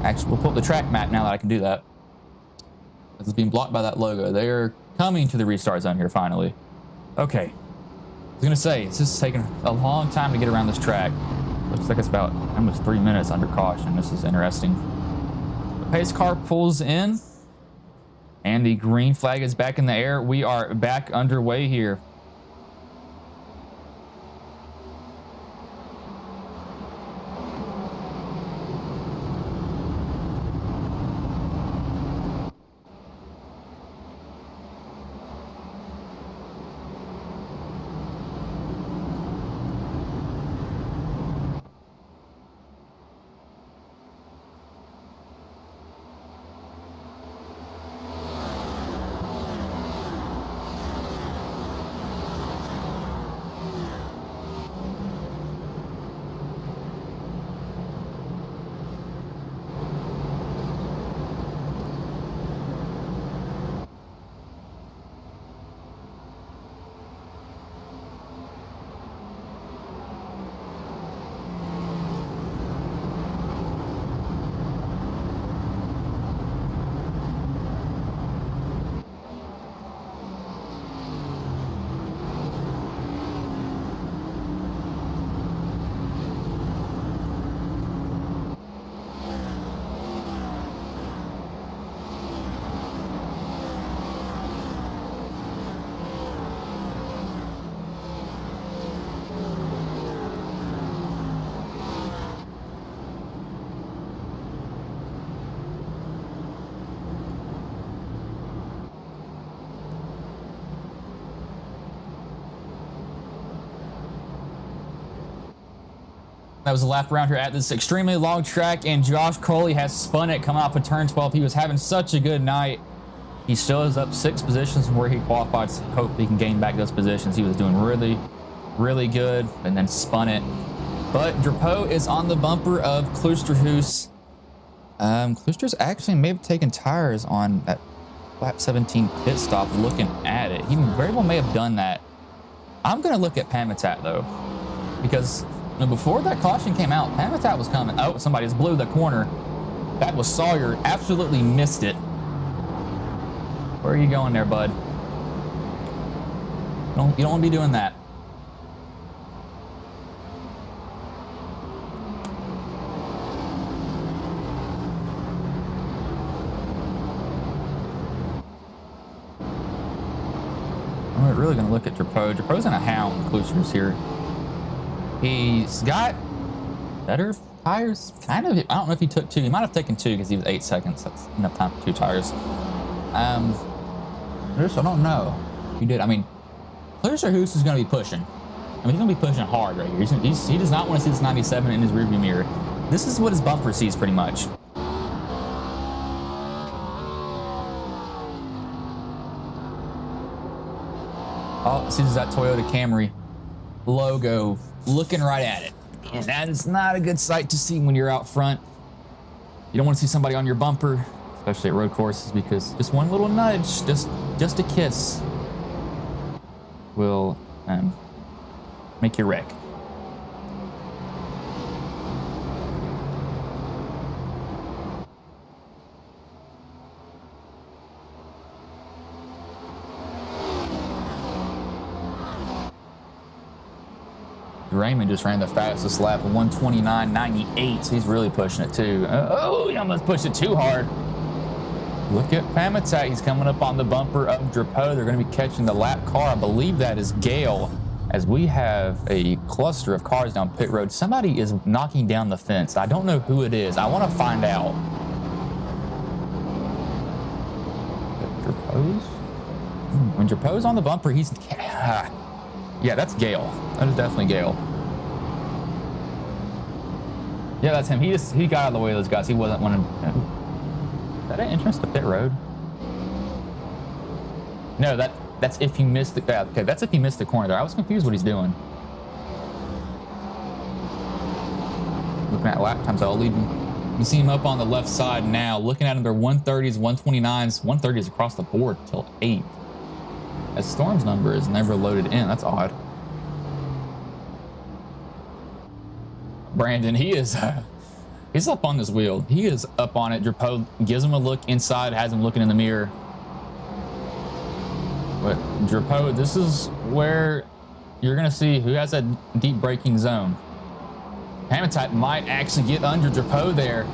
Actually, we'll pull up the track map now that I can do that. It's being blocked by that logo. They are coming to the restart zone here finally. Okay. I was gonna say, it's just taking a long time to get around this track. Looks like it's about almost 3 minutes under caution. This is interesting. The pace car pulls in, and the green flag is back in the air. We are back underway here. That was a lap around here at this extremely long track, and Josh Coley has spun it coming off of turn 12. He was having such a good night. He still is up 6 positions from where he qualified. Hope he can gain back those positions. He was doing really, really good, and then spun it. But Drapeau is on the bumper of Kloosterhuis. Klooster's actually may have taken tires on that lap 17 pit stop looking at it. He very well may have done that. I'm going to look at Pamitat, though, because before that caution came out, Pamitat was coming. Oh, somebody just blew the corner. That was Sawyer. Absolutely missed it. Where are you going there, bud? You don't want to be doing that. I'm really going to look at Drapeau. Drapeau's in a hound. Klooster's here. He's got better tires, kind of. I don't know if he took 2. He might have taken 2 because he was 8 seconds. That's enough time for 2 tires. I don't know. He did. I mean, Kloosterhuis is going to be pushing. I mean, he's going to be pushing hard right here. He does not want to see this 97 in his rearview mirror. This is what his bumper sees pretty much. Oh, sees that Toyota Camry logo looking right at it. And that is not a good sight to see when you're out front. You don't want to see somebody on your bumper, especially at road courses, because just one little nudge, just a kiss, will make you wreck. Raymond just ran the fastest lap of 129.98, so he's really pushing it too. Oh, he almost pushed it too hard. Look at Pamitat. He's coming up on the bumper of Drapeau. They're going to be catching the lap car. I believe that is Gale, as we have a cluster of cars down pit road. Somebody is knocking down the fence. I don't know who it is. I want to find out. Drapeau's? When Drapeau's on the bumper, he's... Yeah, that's Gale. That is definitely Gale. Yeah, that's him. He got out of the way of those guys. He wasn't one of... Is that an entrance to pit road? No, that's if he missed the... Okay, that's if he missed the corner there. I was confused what he's doing. Looking at lap times, I'll leave him. You see him up on the left side now. Looking at him, they're 130s, 129s, 130s across the board till 8. As Storm's number is never loaded in. That's odd. Brandon, he's up on this wheel. He is up on it. Drapeau gives him a look inside, has him looking in the mirror. But Drapeau, this is where you're going to see who has that deep braking zone. Pamitat might actually get under Drapeau there.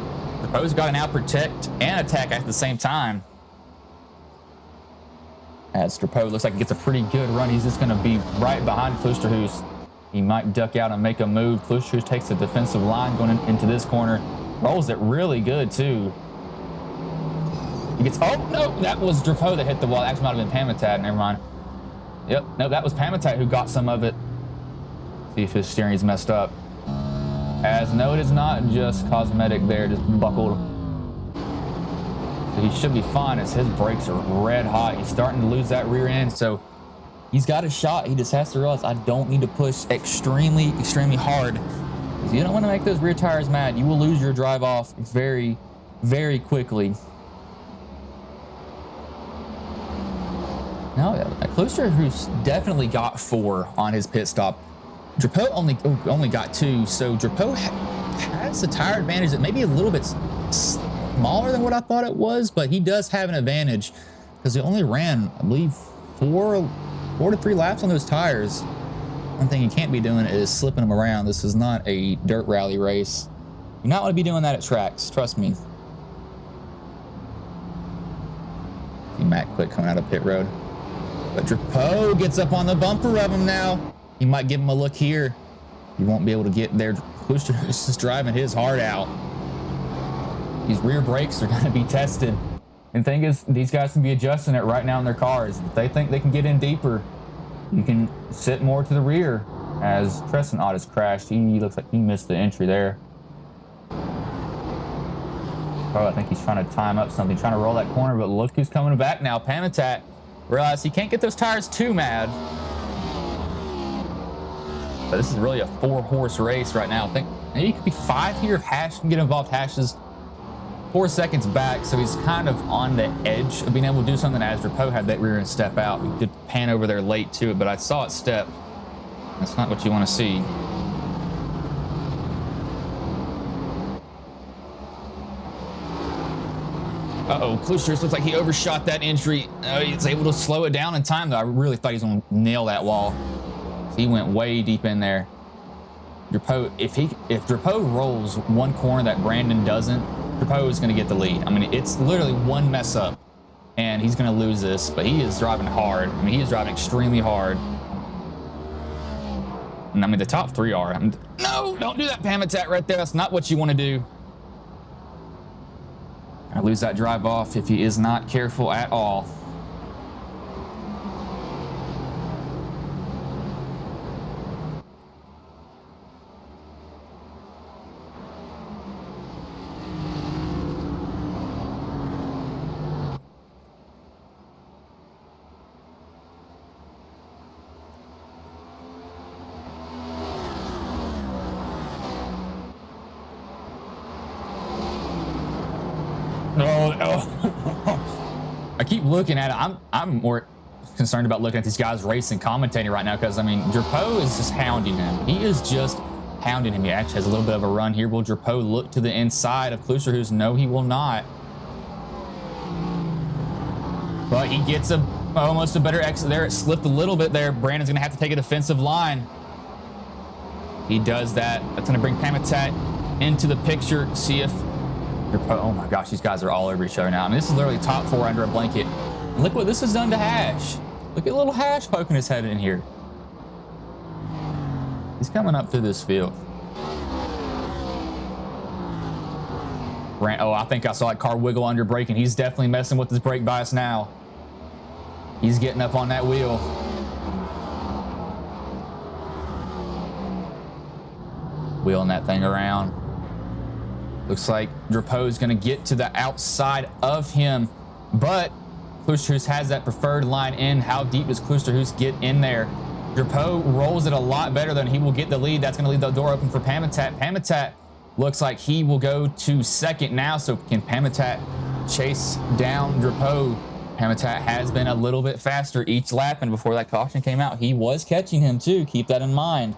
Drapeau's got an out protect and attack at the same time. As Drapeau looks like he gets a pretty good run. He's just going to be right behind Klusterhuis. He might duck out and make a move. Klusterhuis takes the defensive line going into this corner. Rolls it really good, too. He gets... Oh, no, that was Drapeau that hit the wall. Actually, might have been Pamitat. Never mind. Yep, no, that was Pamitat who got some of it. See if his steering's messed up. As no, it is not just cosmetic there, just buckled. So he should be fine as his brakes are red hot. He's starting to lose that rear end, so he's got a shot. He just has to realize I don't need to push extremely, extremely hard, because you don't want to make those rear tires mad. You will lose your drive off very, very quickly. No, Klusterhuis definitely got 4 on his pit stop. Drapeau only got 2, so Drapeau has the tire advantage that may be a little bit smaller than what I thought it was, but he does have an advantage because he only ran, I believe, 4 to 3 laps on those tires. One thing you can't be doing is slipping them around. This is not a dirt rally race. You not want to be doing that at tracks, trust me. See Matt Quick coming out of pit road. But Drapeau gets up on the bumper of him now. He might give him a look here. He won't be able to get there. Klusterhuis is driving his heart out. These rear brakes are going to be tested. And the thing is, these guys can be adjusting it right now in their cars. If they think they can get in deeper, you can sit more to the rear. As Treston Ott has crashed, he looks like he missed the entry there. Oh, I think he's trying to time up something, trying to roll that corner, but look who's coming back now. Pamitat realized he can't get those tires too mad. But this is really a 4-horse race right now. I think maybe it could be 5 here if Hash can get involved. Hash is 4 seconds back, so he's kind of on the edge of being able to do something as Drapeau had that rear end step out. He did pan over there late to it, but I saw it step. That's not what you want to see. Uh-oh, Klusterhuis looks like he overshot that entry. He's able to slow it down in time, though. I really thought he was going to nail that wall. He went way deep in there. Drapeau, if Drapeau rolls one corner that Brandon doesn't, Drapeau is going to get the lead. I mean, it's literally one mess up, and he's going to lose this. But he is driving hard. I mean, he is driving extremely hard. And I mean, the top 3 are. No, don't do that, Pamitat, right there. That's not what you want to do. I lose that drive off if he is not careful at all. No, oh. I keep looking at it. I'm more concerned about looking at these guys racing, commentating right now, because I mean, Drapeau is just hounding him. He is just hounding him. He actually has a little bit of a run here. Will Drapeau look to the inside of Kloosterhuis? No, he will not. But he gets almost a better exit there. It slipped a little bit there. Brandon's going to have to take a defensive line. He does that. That's going to bring Pamitat into the picture. See if Drapeau, oh my gosh, these guys are all over each other now. I mean, this is literally top four under a blanket. And look what this has done to Hash. Look at little Hash poking his head in here. He's coming up through this field. Oh, I think I saw that car wiggle under braking. He's definitely messing with his brake bias now. He's getting up on that wheel. Wheeling that thing around. Looks like Drapeau's going to get to the outside of him, but Kloosterhuis has that preferred line in. How deep does Kloosterhuis get in there? Drapeau rolls it a lot better than he will get the lead. That's going to leave the door open for Pamitat. Pamitat looks like he will go to second now. So can Pamitat chase down Drapeau? Pamitat has been a little bit faster each lap, and before that caution came out, he was catching him too. Keep that in mind.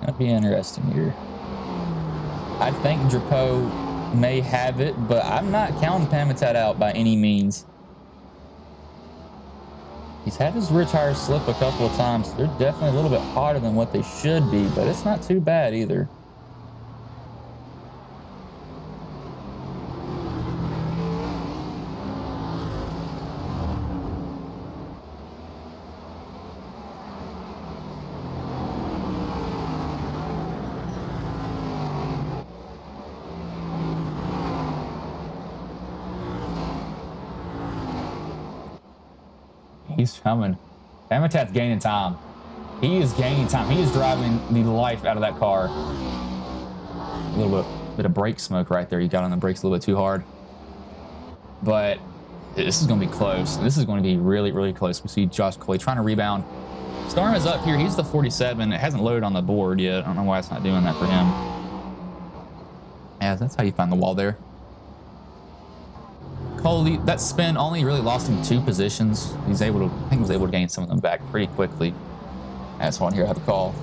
That'd be interesting here. I think Drapeau may have it, but I'm not counting Pamitat out by any means. He's had his rear tires slip a couple of times. They're definitely a little bit hotter than what they should be, but it's not too bad either. He's coming. Pamitat's gaining time. He is gaining time. He is driving the life out of that car. A little bit of brake smoke right there. He got on the brakes a little bit too hard. But this is going to be close. This is going to be really, really close. We see Josh Coley trying to rebound. Storm is up here. He's the 47. It hasn't loaded on the board yet. I don't know why it's not doing that for him. Yeah, that's how you find the wall there. Coley, that spin only really lost him 2 positions. He's able to, I think he was able to gain some of them back pretty quickly. That's one here I have a call.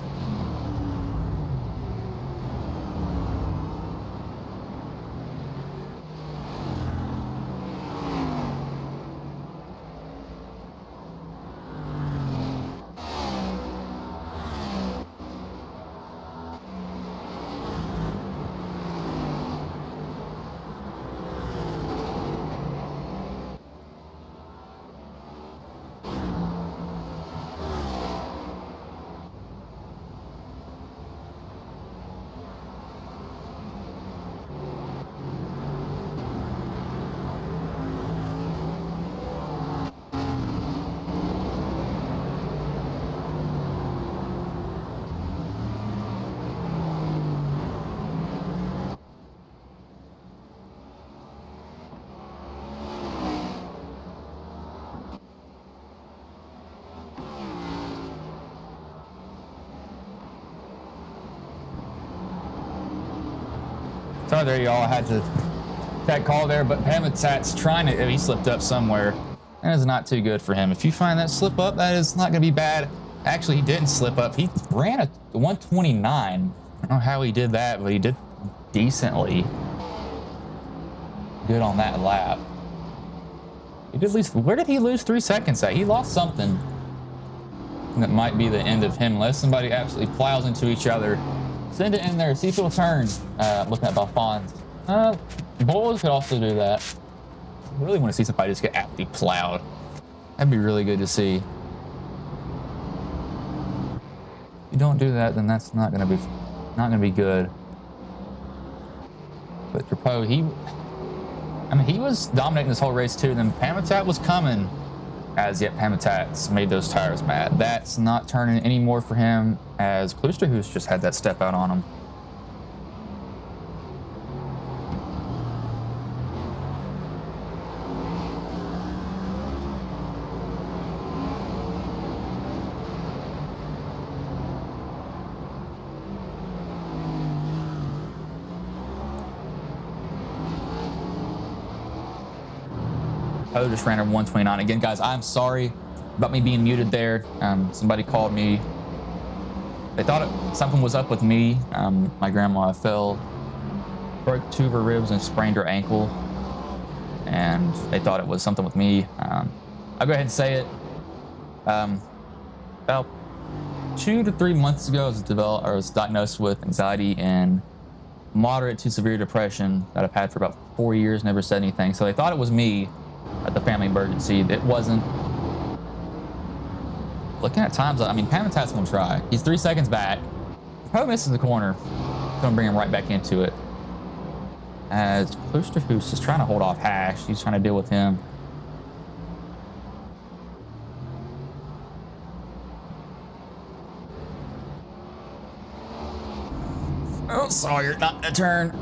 So there you all had to that call there, but Pamitat's trying to, he slipped up somewhere. That is not too good for him. If you find that slip up, that is not going to be bad. Actually, he didn't slip up. He ran a 129. I don't know how he did that, but he did decently good on that lap. He did lose, where did he lose 3 seconds at? He lost something. And that might be the end of him, unless somebody absolutely plows into each other. Send it in there, see if it'll turn. Looking at Balfon's. Bulls could also do that. I really want to see somebody just get absolutely plowed. That'd be really good to see. If you don't do that, then that's not gonna be good. But Drapeau, he was dominating this whole race too. Then Pamitat was coming. As yet, Pamitat's made those tires mad. That's not turning anymore for him, as Kloosterhuis just had that step out on him. Drapeau just ran a 129. Again, guys, I'm sorry about me being muted there. Somebody called me. They thought something was up with me. My grandma fell, broke 2 of her ribs and sprained her ankle. And they thought it was something with me. I'll go ahead and say it. About 2 to 3 months ago, I was diagnosed with anxiety and moderate to severe depression that I've had for about 4 years, never said anything. So they thought it was me at the family emergency. It wasn't. Looking at times, I mean, Pamitat's gonna try. He's 3 seconds back. Probably misses the corner. Gonna bring him right back into it. As Klosterhoos is trying to hold off Hash. He's trying to deal with him. Oh, Sawyer, not a turn.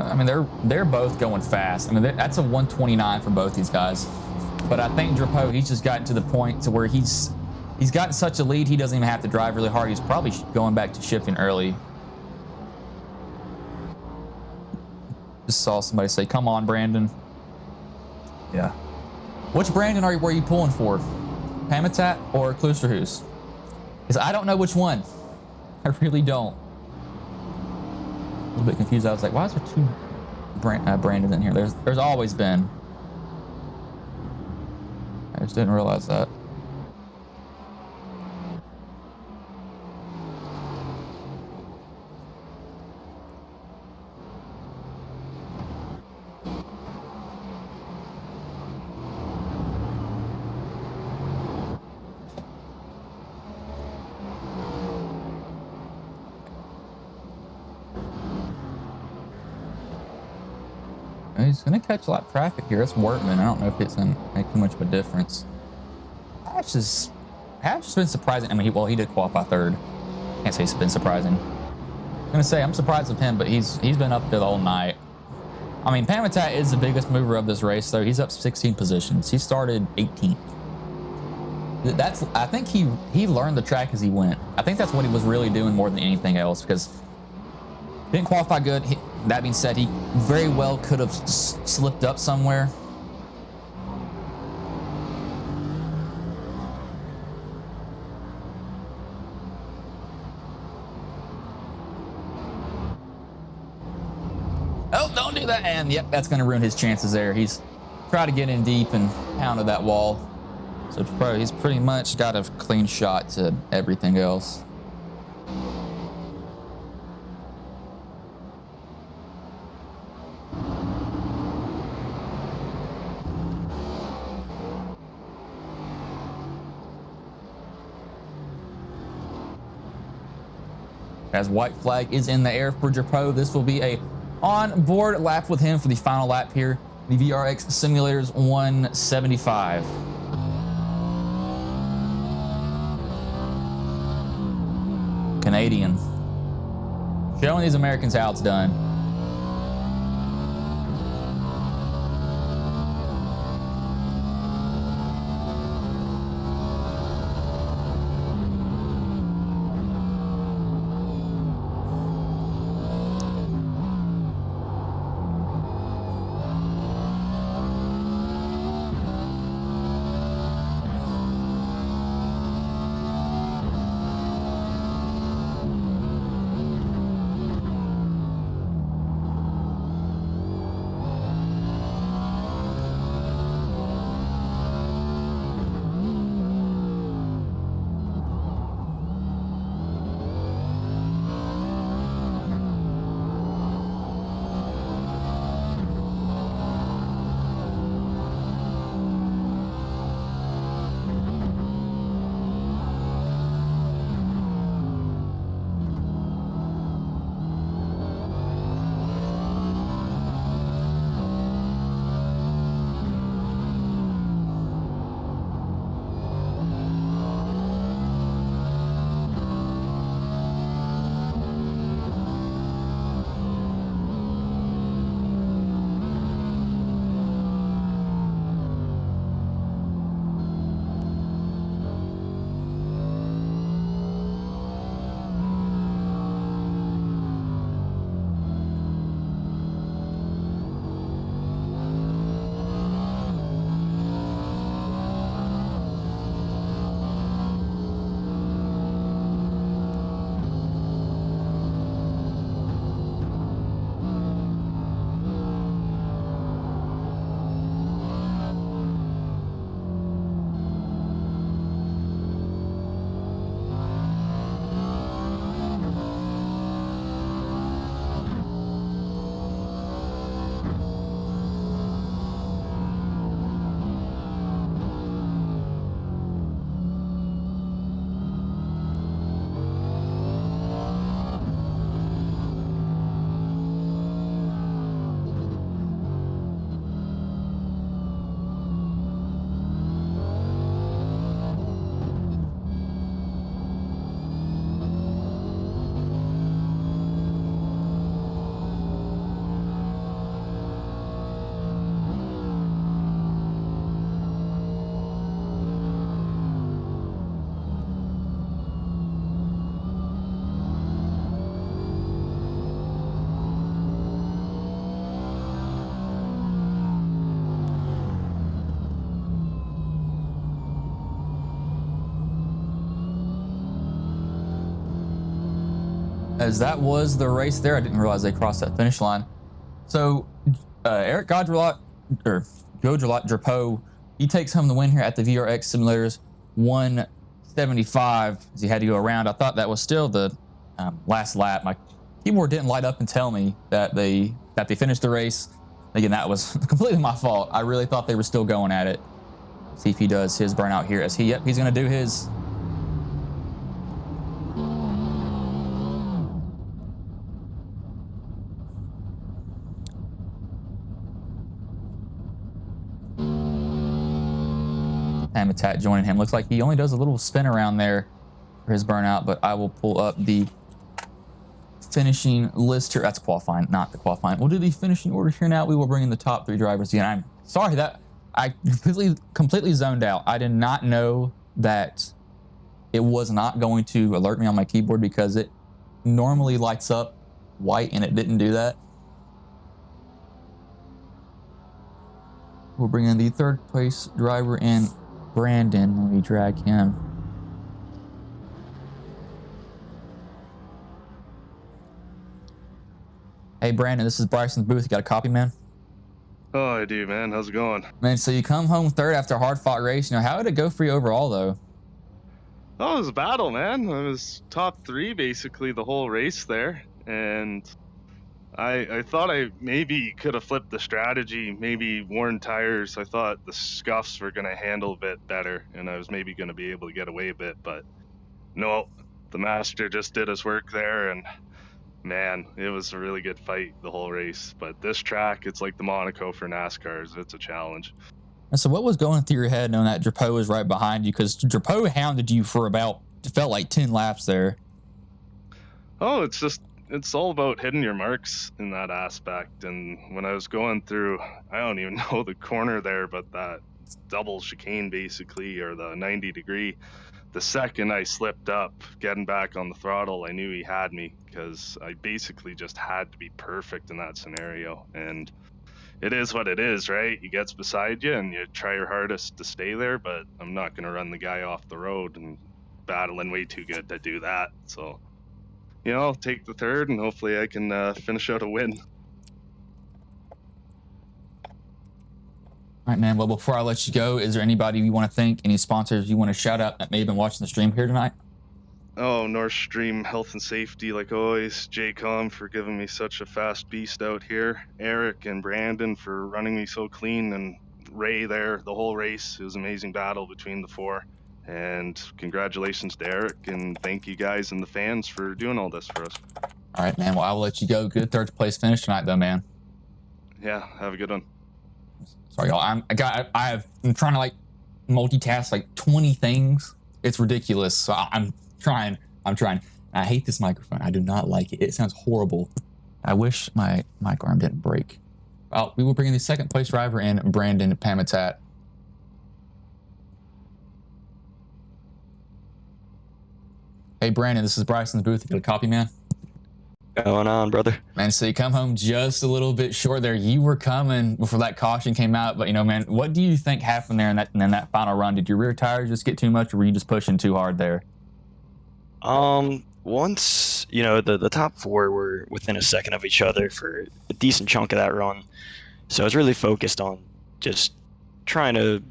I mean, they're both going fast. I mean, that's a 129 for both these guys. But I think Drapeau, he's just gotten to the point to where he's gotten such a lead, he doesn't even have to drive really hard. He's probably going back to shifting early. Just saw somebody say, "Come on, Brandon." Yeah. Which Brandon were you pulling for? Pamitat or Klosterhoos? Because I don't know which one. I really don't. A little bit confused. I was like, why is there 2 Brandons in here? There's always been. I just didn't realize that. He's going to catch a lot of traffic here. It's Workman. I don't know if it's going to make too much of a difference. Hash has been surprising. I mean, he did qualify 3rd. Can't say he's been surprising. I'm going to say I'm surprised with him, but he's been up there the whole night. I mean, Pamitat is the biggest mover of this race, though. He's up 16 positions. He started 18th. I think he learned the track as he went. I think that's what he was really doing more than anything else, because he didn't qualify good. That being said, he very well could have slipped up somewhere. Oh, don't do that. And yep, that's going to ruin his chances there. He's tried to get in deep and pounded that wall. So he's pretty much got a clean shot to everything else. As white flag is in the air for Drapeau, this will be a on-board lap with him for the final lap here. The VRX Simulators 175. Canadian. Showing these Americans how it's done. as that was the race there. I didn't realize they crossed that finish line. So Eric Gaudrelot, or Gaudrelot Drapeau, he takes home the win here at the VRX Simulators 175 as he had to go around. I thought that was still the last lap. My keyboard didn't light up and tell me that they finished the race. Again, that was completely my fault. I really thought they were still going at it. See if he does his burnout here as he's going to do his. Habitat joining him. Looks like he only does a little spin around there for his burnout, but I will pull up the finishing list here. That's qualifying, not the qualifying. We'll do the finishing order here now. We will bring in the top 3 drivers again. I'm sorry that I completely zoned out. I did not know that it was not going to alert me on my keyboard because it normally lights up white and it didn't do that. We'll bring in the 3rd place driver in Brandon. Let me drag him. Hey Brandon, this is Bryce in the booth. You got a copy, man? Oh, I do, man. How's it going? Man, so you come home 3rd after a hard-fought race. You know, how did it go for you overall, though? Oh, it was a battle, man. I was top 3 basically the whole race there, and I thought I maybe could have flipped the strategy, maybe worn tires. I thought the scuffs were going to handle a bit better, and I was maybe going to be able to get away a bit, but no, the master just did his work there, and man, it was a really good fight the whole race. But this track, it's like the Monaco for NASCARs. It's a challenge. And so what was going through your head knowing that Drapeau was right behind you? Because Drapeau hounded you for about, it felt like 10 laps there. Oh, it's all about hitting your marks in that aspect. And when I was going through, I don't even know the corner there, but that double chicane basically, or the 90-degree, the second I slipped up, getting back on the throttle, I knew he had me because I basically just had to be perfect in that scenario. And it is what it is, right? He gets beside you and you try your hardest to stay there, but I'm not going to run the guy off the road, and battling way too good to do that. So, you know, I'll take the 3rd and hopefully I can finish out a win. All right, man. Well, before I let you go, is there anybody you want to thank, any sponsors you want to shout out that may have been watching the stream here tonight? Oh, North Stream Health and Safety, like always. JCOM for giving me such a fast beast out here. Eric and Brandon for running me so clean, and Ray there the whole race. It was an amazing battle between the 4. And congratulations to Eric, and thank you guys and the fans for doing all this for us. All right, man. Well, I will let you go. Good 3rd place finish tonight, though, man. Yeah, have a good one. Sorry, y'all. I'm trying to like multitask like 20 things. It's ridiculous. So I'm trying. I hate this microphone. I do not like it. It sounds horrible. I wish my mic arm didn't break. Well, we will bring in the 2nd place driver in Brandon Pamitat. Hey Brandon, this is Bryce in the booth. You got a copy, man? Going on, brother? Man, so you come home just a little bit short there. You were coming before that caution came out, but you know, man, what do you think happened there in that final run? Did your rear tires just get too much, or were you just pushing too hard there? Once, you know, the top 4 were within a second of each other for a decent chunk of that run, so I was really focused on just trying to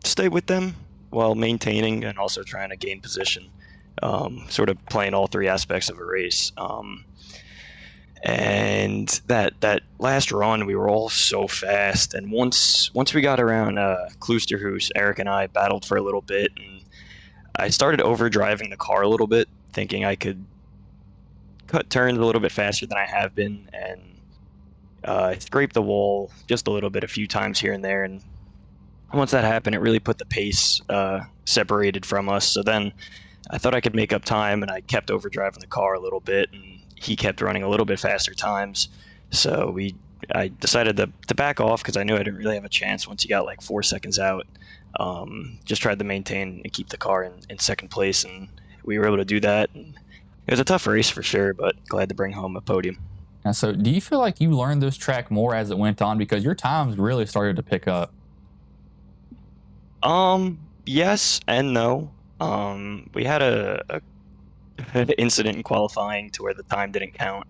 stay with them while maintaining and also trying to gain position, sort of playing all 3 aspects of a race. And that last run, we were all so fast, and once we got around Kloosterhoos, Eric and I battled for a little bit, and I started overdriving the car a little bit, thinking I could cut turns a little bit faster than I have been, and I scraped the wall just a little bit a few times here and there, and once that happened, it really put the pace separated from us. So then I thought I could make up time, and I kept overdriving the car a little bit, and he kept running a little bit faster times. So I decided to back off because I knew I didn't really have a chance once he got like 4 seconds out. Just tried to maintain and keep the car in 2nd place, and we were able to do that. And it was a tough race for sure, but glad to bring home a podium. And so do you feel like you learned this track more as it went on, because your times really started to pick up? Yes and no. We had a incident in qualifying to where the time didn't count.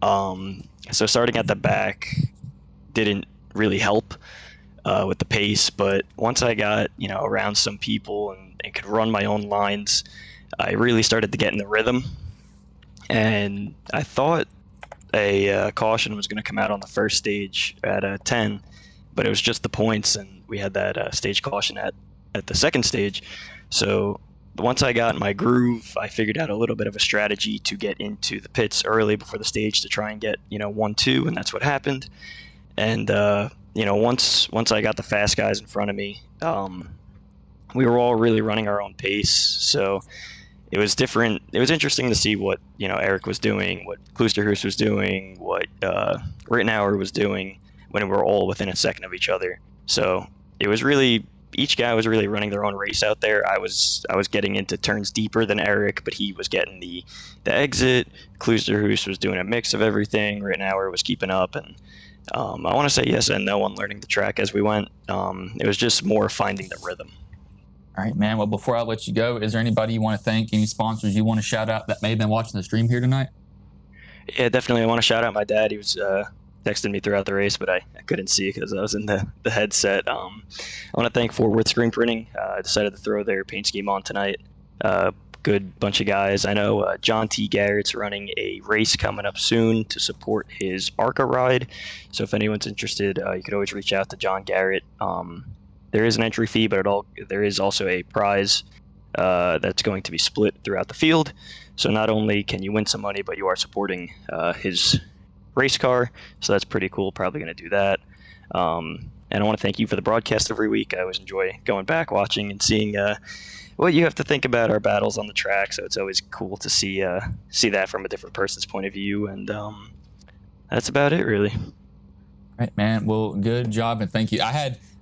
So starting at the back didn't really help with the pace, but once I got around some people and could run my own lines, I really started to get in the rhythm. And I thought a caution was going to come out on the first stage at 10, but it was just the points, and we had that stage caution at the second stage. So once I got in my groove, I figured out a little bit of a strategy to get into the pits early before the stage to try and get 1-2, and that's what happened. And once I got the fast guys in front of me, we were all really running our own pace. So it was different. It was interesting to see what Eric was doing, what Kloosterhuis was doing, what Rittenauer was doing when we were all within a second of each other. So it was really, each guy was really running their own race out there. I was getting into turns deeper than Eric, but he was getting the exit. Kloosterhuis was doing a mix of everything. Rittenauer was keeping up, and I want to say yes and no on learning the track as we went. It was just more finding the rhythm. All right, man. Well, before I let you go, is there anybody you want to thank, any sponsors you want to shout out that may have been watching the stream here tonight? Yeah, definitely. I want to shout out my dad. He was texting me throughout the race, but I couldn't see because I was in the headset. I want to thank Fort Worth Screen Printing. I decided to throw their paint scheme on tonight. Good bunch of guys. I know John T. Garrett's running a race coming up soon to support his ARCA ride. So if anyone's interested, you could always reach out to John Garrett. There is an entry fee, but there is also a prize that's going to be split throughout the field. So not only can you win some money, but you are supporting his race car. So that's pretty cool. Probably going to do that. And I want to thank you for the broadcast every week. I always enjoy going back, watching, and seeing what you have to think about our battles on the track. So it's always cool to see that from a different person's point of view. And that's about it, really. All right, man. Well, good job, and thank you.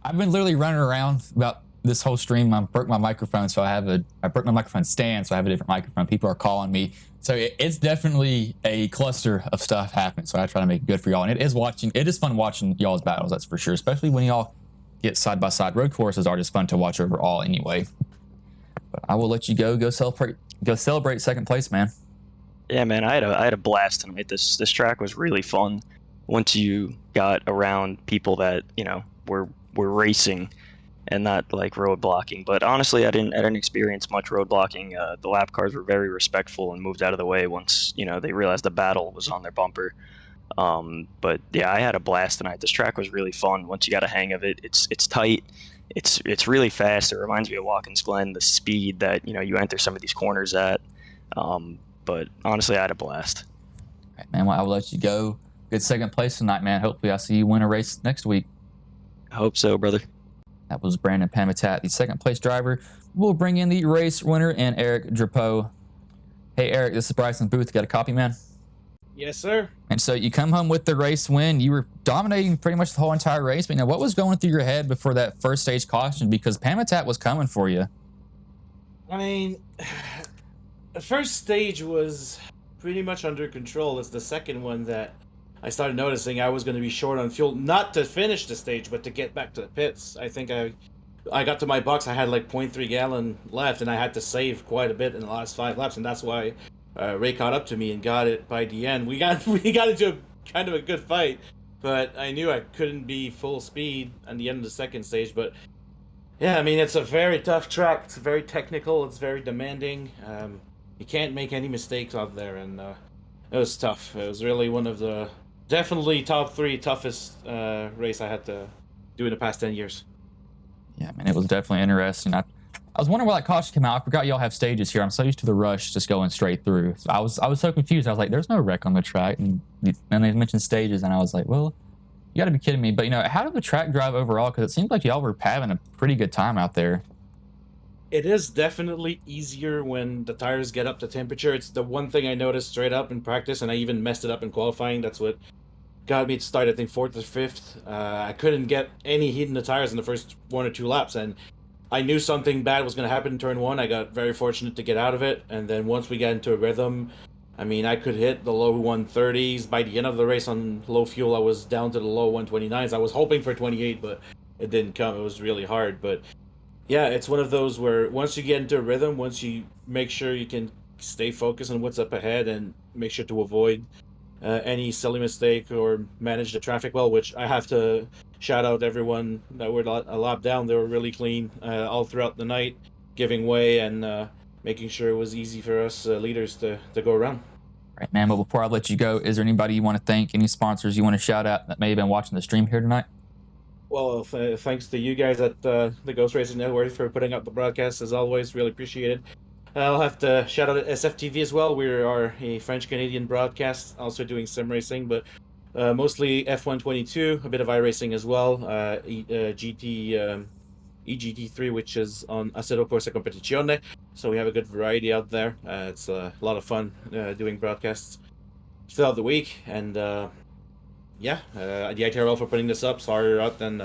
I've been literally running around about this whole stream. I broke my microphone, so I broke my microphone stand, so I have a different microphone. People are calling me. So it's definitely a cluster of stuff happening. So I try to make it good for y'all. And it is fun watching y'all's battles, that's for sure. Especially when y'all get side-by-side. Road courses are just fun to watch overall anyway. But I will let you go celebrate second place, man. Yeah, man, I had a blast tonight. This track was really fun once you got around people that, were racing and not like road blocking. But honestly, I didn't experience much road blocking. The lap cars were very respectful and moved out of the way once they realized the battle was on their bumper. But yeah, I had a blast tonight. This track was really fun once you got a hang of it. It's tight. It's really fast. It reminds me of Watkins Glen, the speed that you enter some of these corners at. But honestly, I had a blast. All right, man. Well, I will let you go. Good second place tonight, man. Hopefully, I see you win a race next week. I hope so, brother. That was Brandon Pamitat, the second place driver. We'll bring in the race winner and Eric Drapeau. Hey, Eric, this is Bryson Booth. Got a copy, man? Yes, sir. And so you come home with the race win. You were dominating pretty much the whole entire race. But what was going through your head before that first stage caution? Because Pamitat was coming for you. I mean, the first stage was pretty much under control. It's the second one that I started noticing I was going to be short on fuel, not to finish the stage, but to get back to the pits. I think I got to my box, I had like 0.3 gallon left, and I had to save quite a bit in the last 5 laps, and that's why Ray caught up to me and got it by the end. We got into kind of a good fight, but I knew I couldn't be full speed at the end of the second stage. But yeah, I mean, it's a very tough track. It's very technical. It's very demanding. You can't make any mistakes out there, and it was tough. It was really one of the definitely top 3 toughest race I had to do in the past 10 years. Yeah, man, it was definitely interesting. I was wondering why that caution came out. I forgot y'all have stages here. I'm so used to the rush just going straight through. So I was so confused. I was like, there's no wreck on the track. And then they mentioned stages, and I was like, well, you got to be kidding me. But, how did the track drive overall? Because it seemed like y'all were having a pretty good time out there. It is definitely easier when the tires get up to temperature. It's the one thing I noticed straight up in practice, and I even messed it up in qualifying. That's what got me to start, I think, 4th or 5th. I couldn't get any heat in the tires in the first 1 or 2 laps, and I knew something bad was going to happen in turn 1. I got very fortunate to get out of it, and then once we got into a rhythm, I mean, I could hit the low 130s. By the end of the race on low fuel, I was down to the low 129s. I was hoping for 28, but it didn't come. It was really hard, but yeah, it's one of those where once you get into a rhythm, once you make sure you can stay focused on what's up ahead and make sure to avoid any silly mistake or manage the traffic well, which I have to shout out everyone that were a lap down. They were really clean all throughout the night, giving way and making sure it was easy for us leaders to go around. Right, man. But before I let you go, is there anybody you want to thank, any sponsors you want to shout out that may have been watching the stream here tonight? Well, thanks to you guys at the Ghost Racing Network for putting up the broadcast, as always. Really appreciate it. I'll have to shout out SFTV as well. We are a French-Canadian broadcast, also doing sim racing, but mostly F122, a bit of iRacing as well, EGT3, which is on Assetto Corsa Competizione. So we have a good variety out there. It's a lot of fun doing broadcasts throughout the week. And yeah, the ITRL for putting this up. Sorry, Rut, and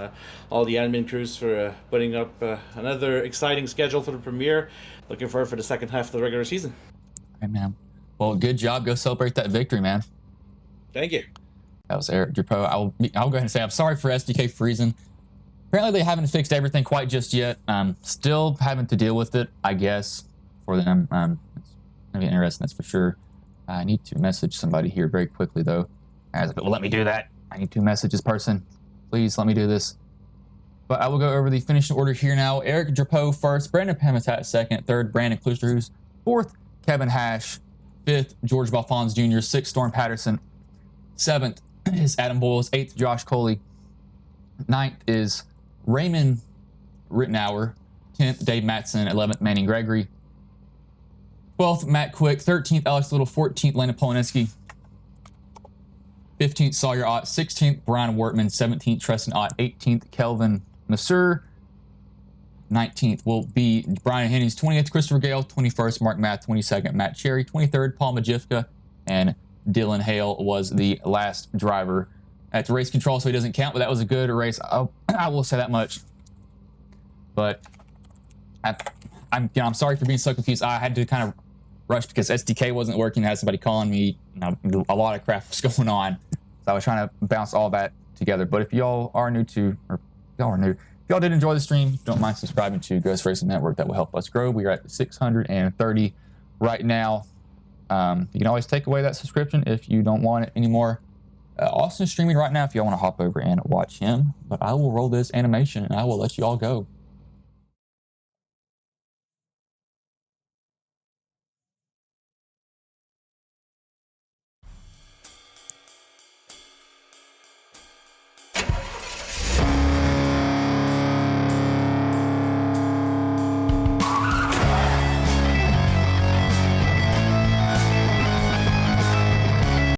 all the admin crews for putting up another exciting schedule for the premiere. Looking forward for the second half of the regular season. All right, man. Well, good job. Go celebrate that victory, man. Thank you. That was Eric Drapeau. I'll go ahead and say I'm sorry for SDK freezing. Apparently they haven't fixed everything quite just yet. Still having to deal with it, I guess, for them. It's gonna be interesting, that's for sure. I need to message somebody here very quickly, though. Well, let me do that. I need to message this person. Please let me do this. But I will go over the finishing order here now. Eric Drapeau first, Brandon Pamitat second, third, Brandon Klusterhuis, fourth, Kevin Hash, fifth, George Balfons Jr., sixth, Storm Patterson, seventh is Adam Boyles, eighth, Josh Coley, ninth is Raymond Rittenauer, 10th, Dave Matson, 11th, Manning Gregory, 12th, Matt Quick, 13th, Alex Little, 14th, Landon Polonetsky, 15th, Sawyer Ott, 16th, Brian Wortman, 17th, Treston Ott, 18th, Kelvin Masur, 19th will be Brian Hennings, 20th, Christopher Gale, 21st, Mark Math, 22nd, Matt Cherry, 23rd, Paul Majifka, and Dylan Hale was the last driver. That's race control, so he doesn't count, but that was a good race. I will say that much. But I'm sorry for being so confused. I had to kind of rush because SDK wasn't working. I had somebody calling me. A lot of crap was going on. So I was trying to bounce all that together. But if y'all are new to, or y'all are new, if y'all did enjoy the stream, don't mind subscribing to Ghost Racing Network. That will help us grow. We are at 630 right now. You can always take away that subscription if you don't want it anymore. Austin's streaming right now if y'all want to hop over and watch him. But I will roll this animation and I will let you all go.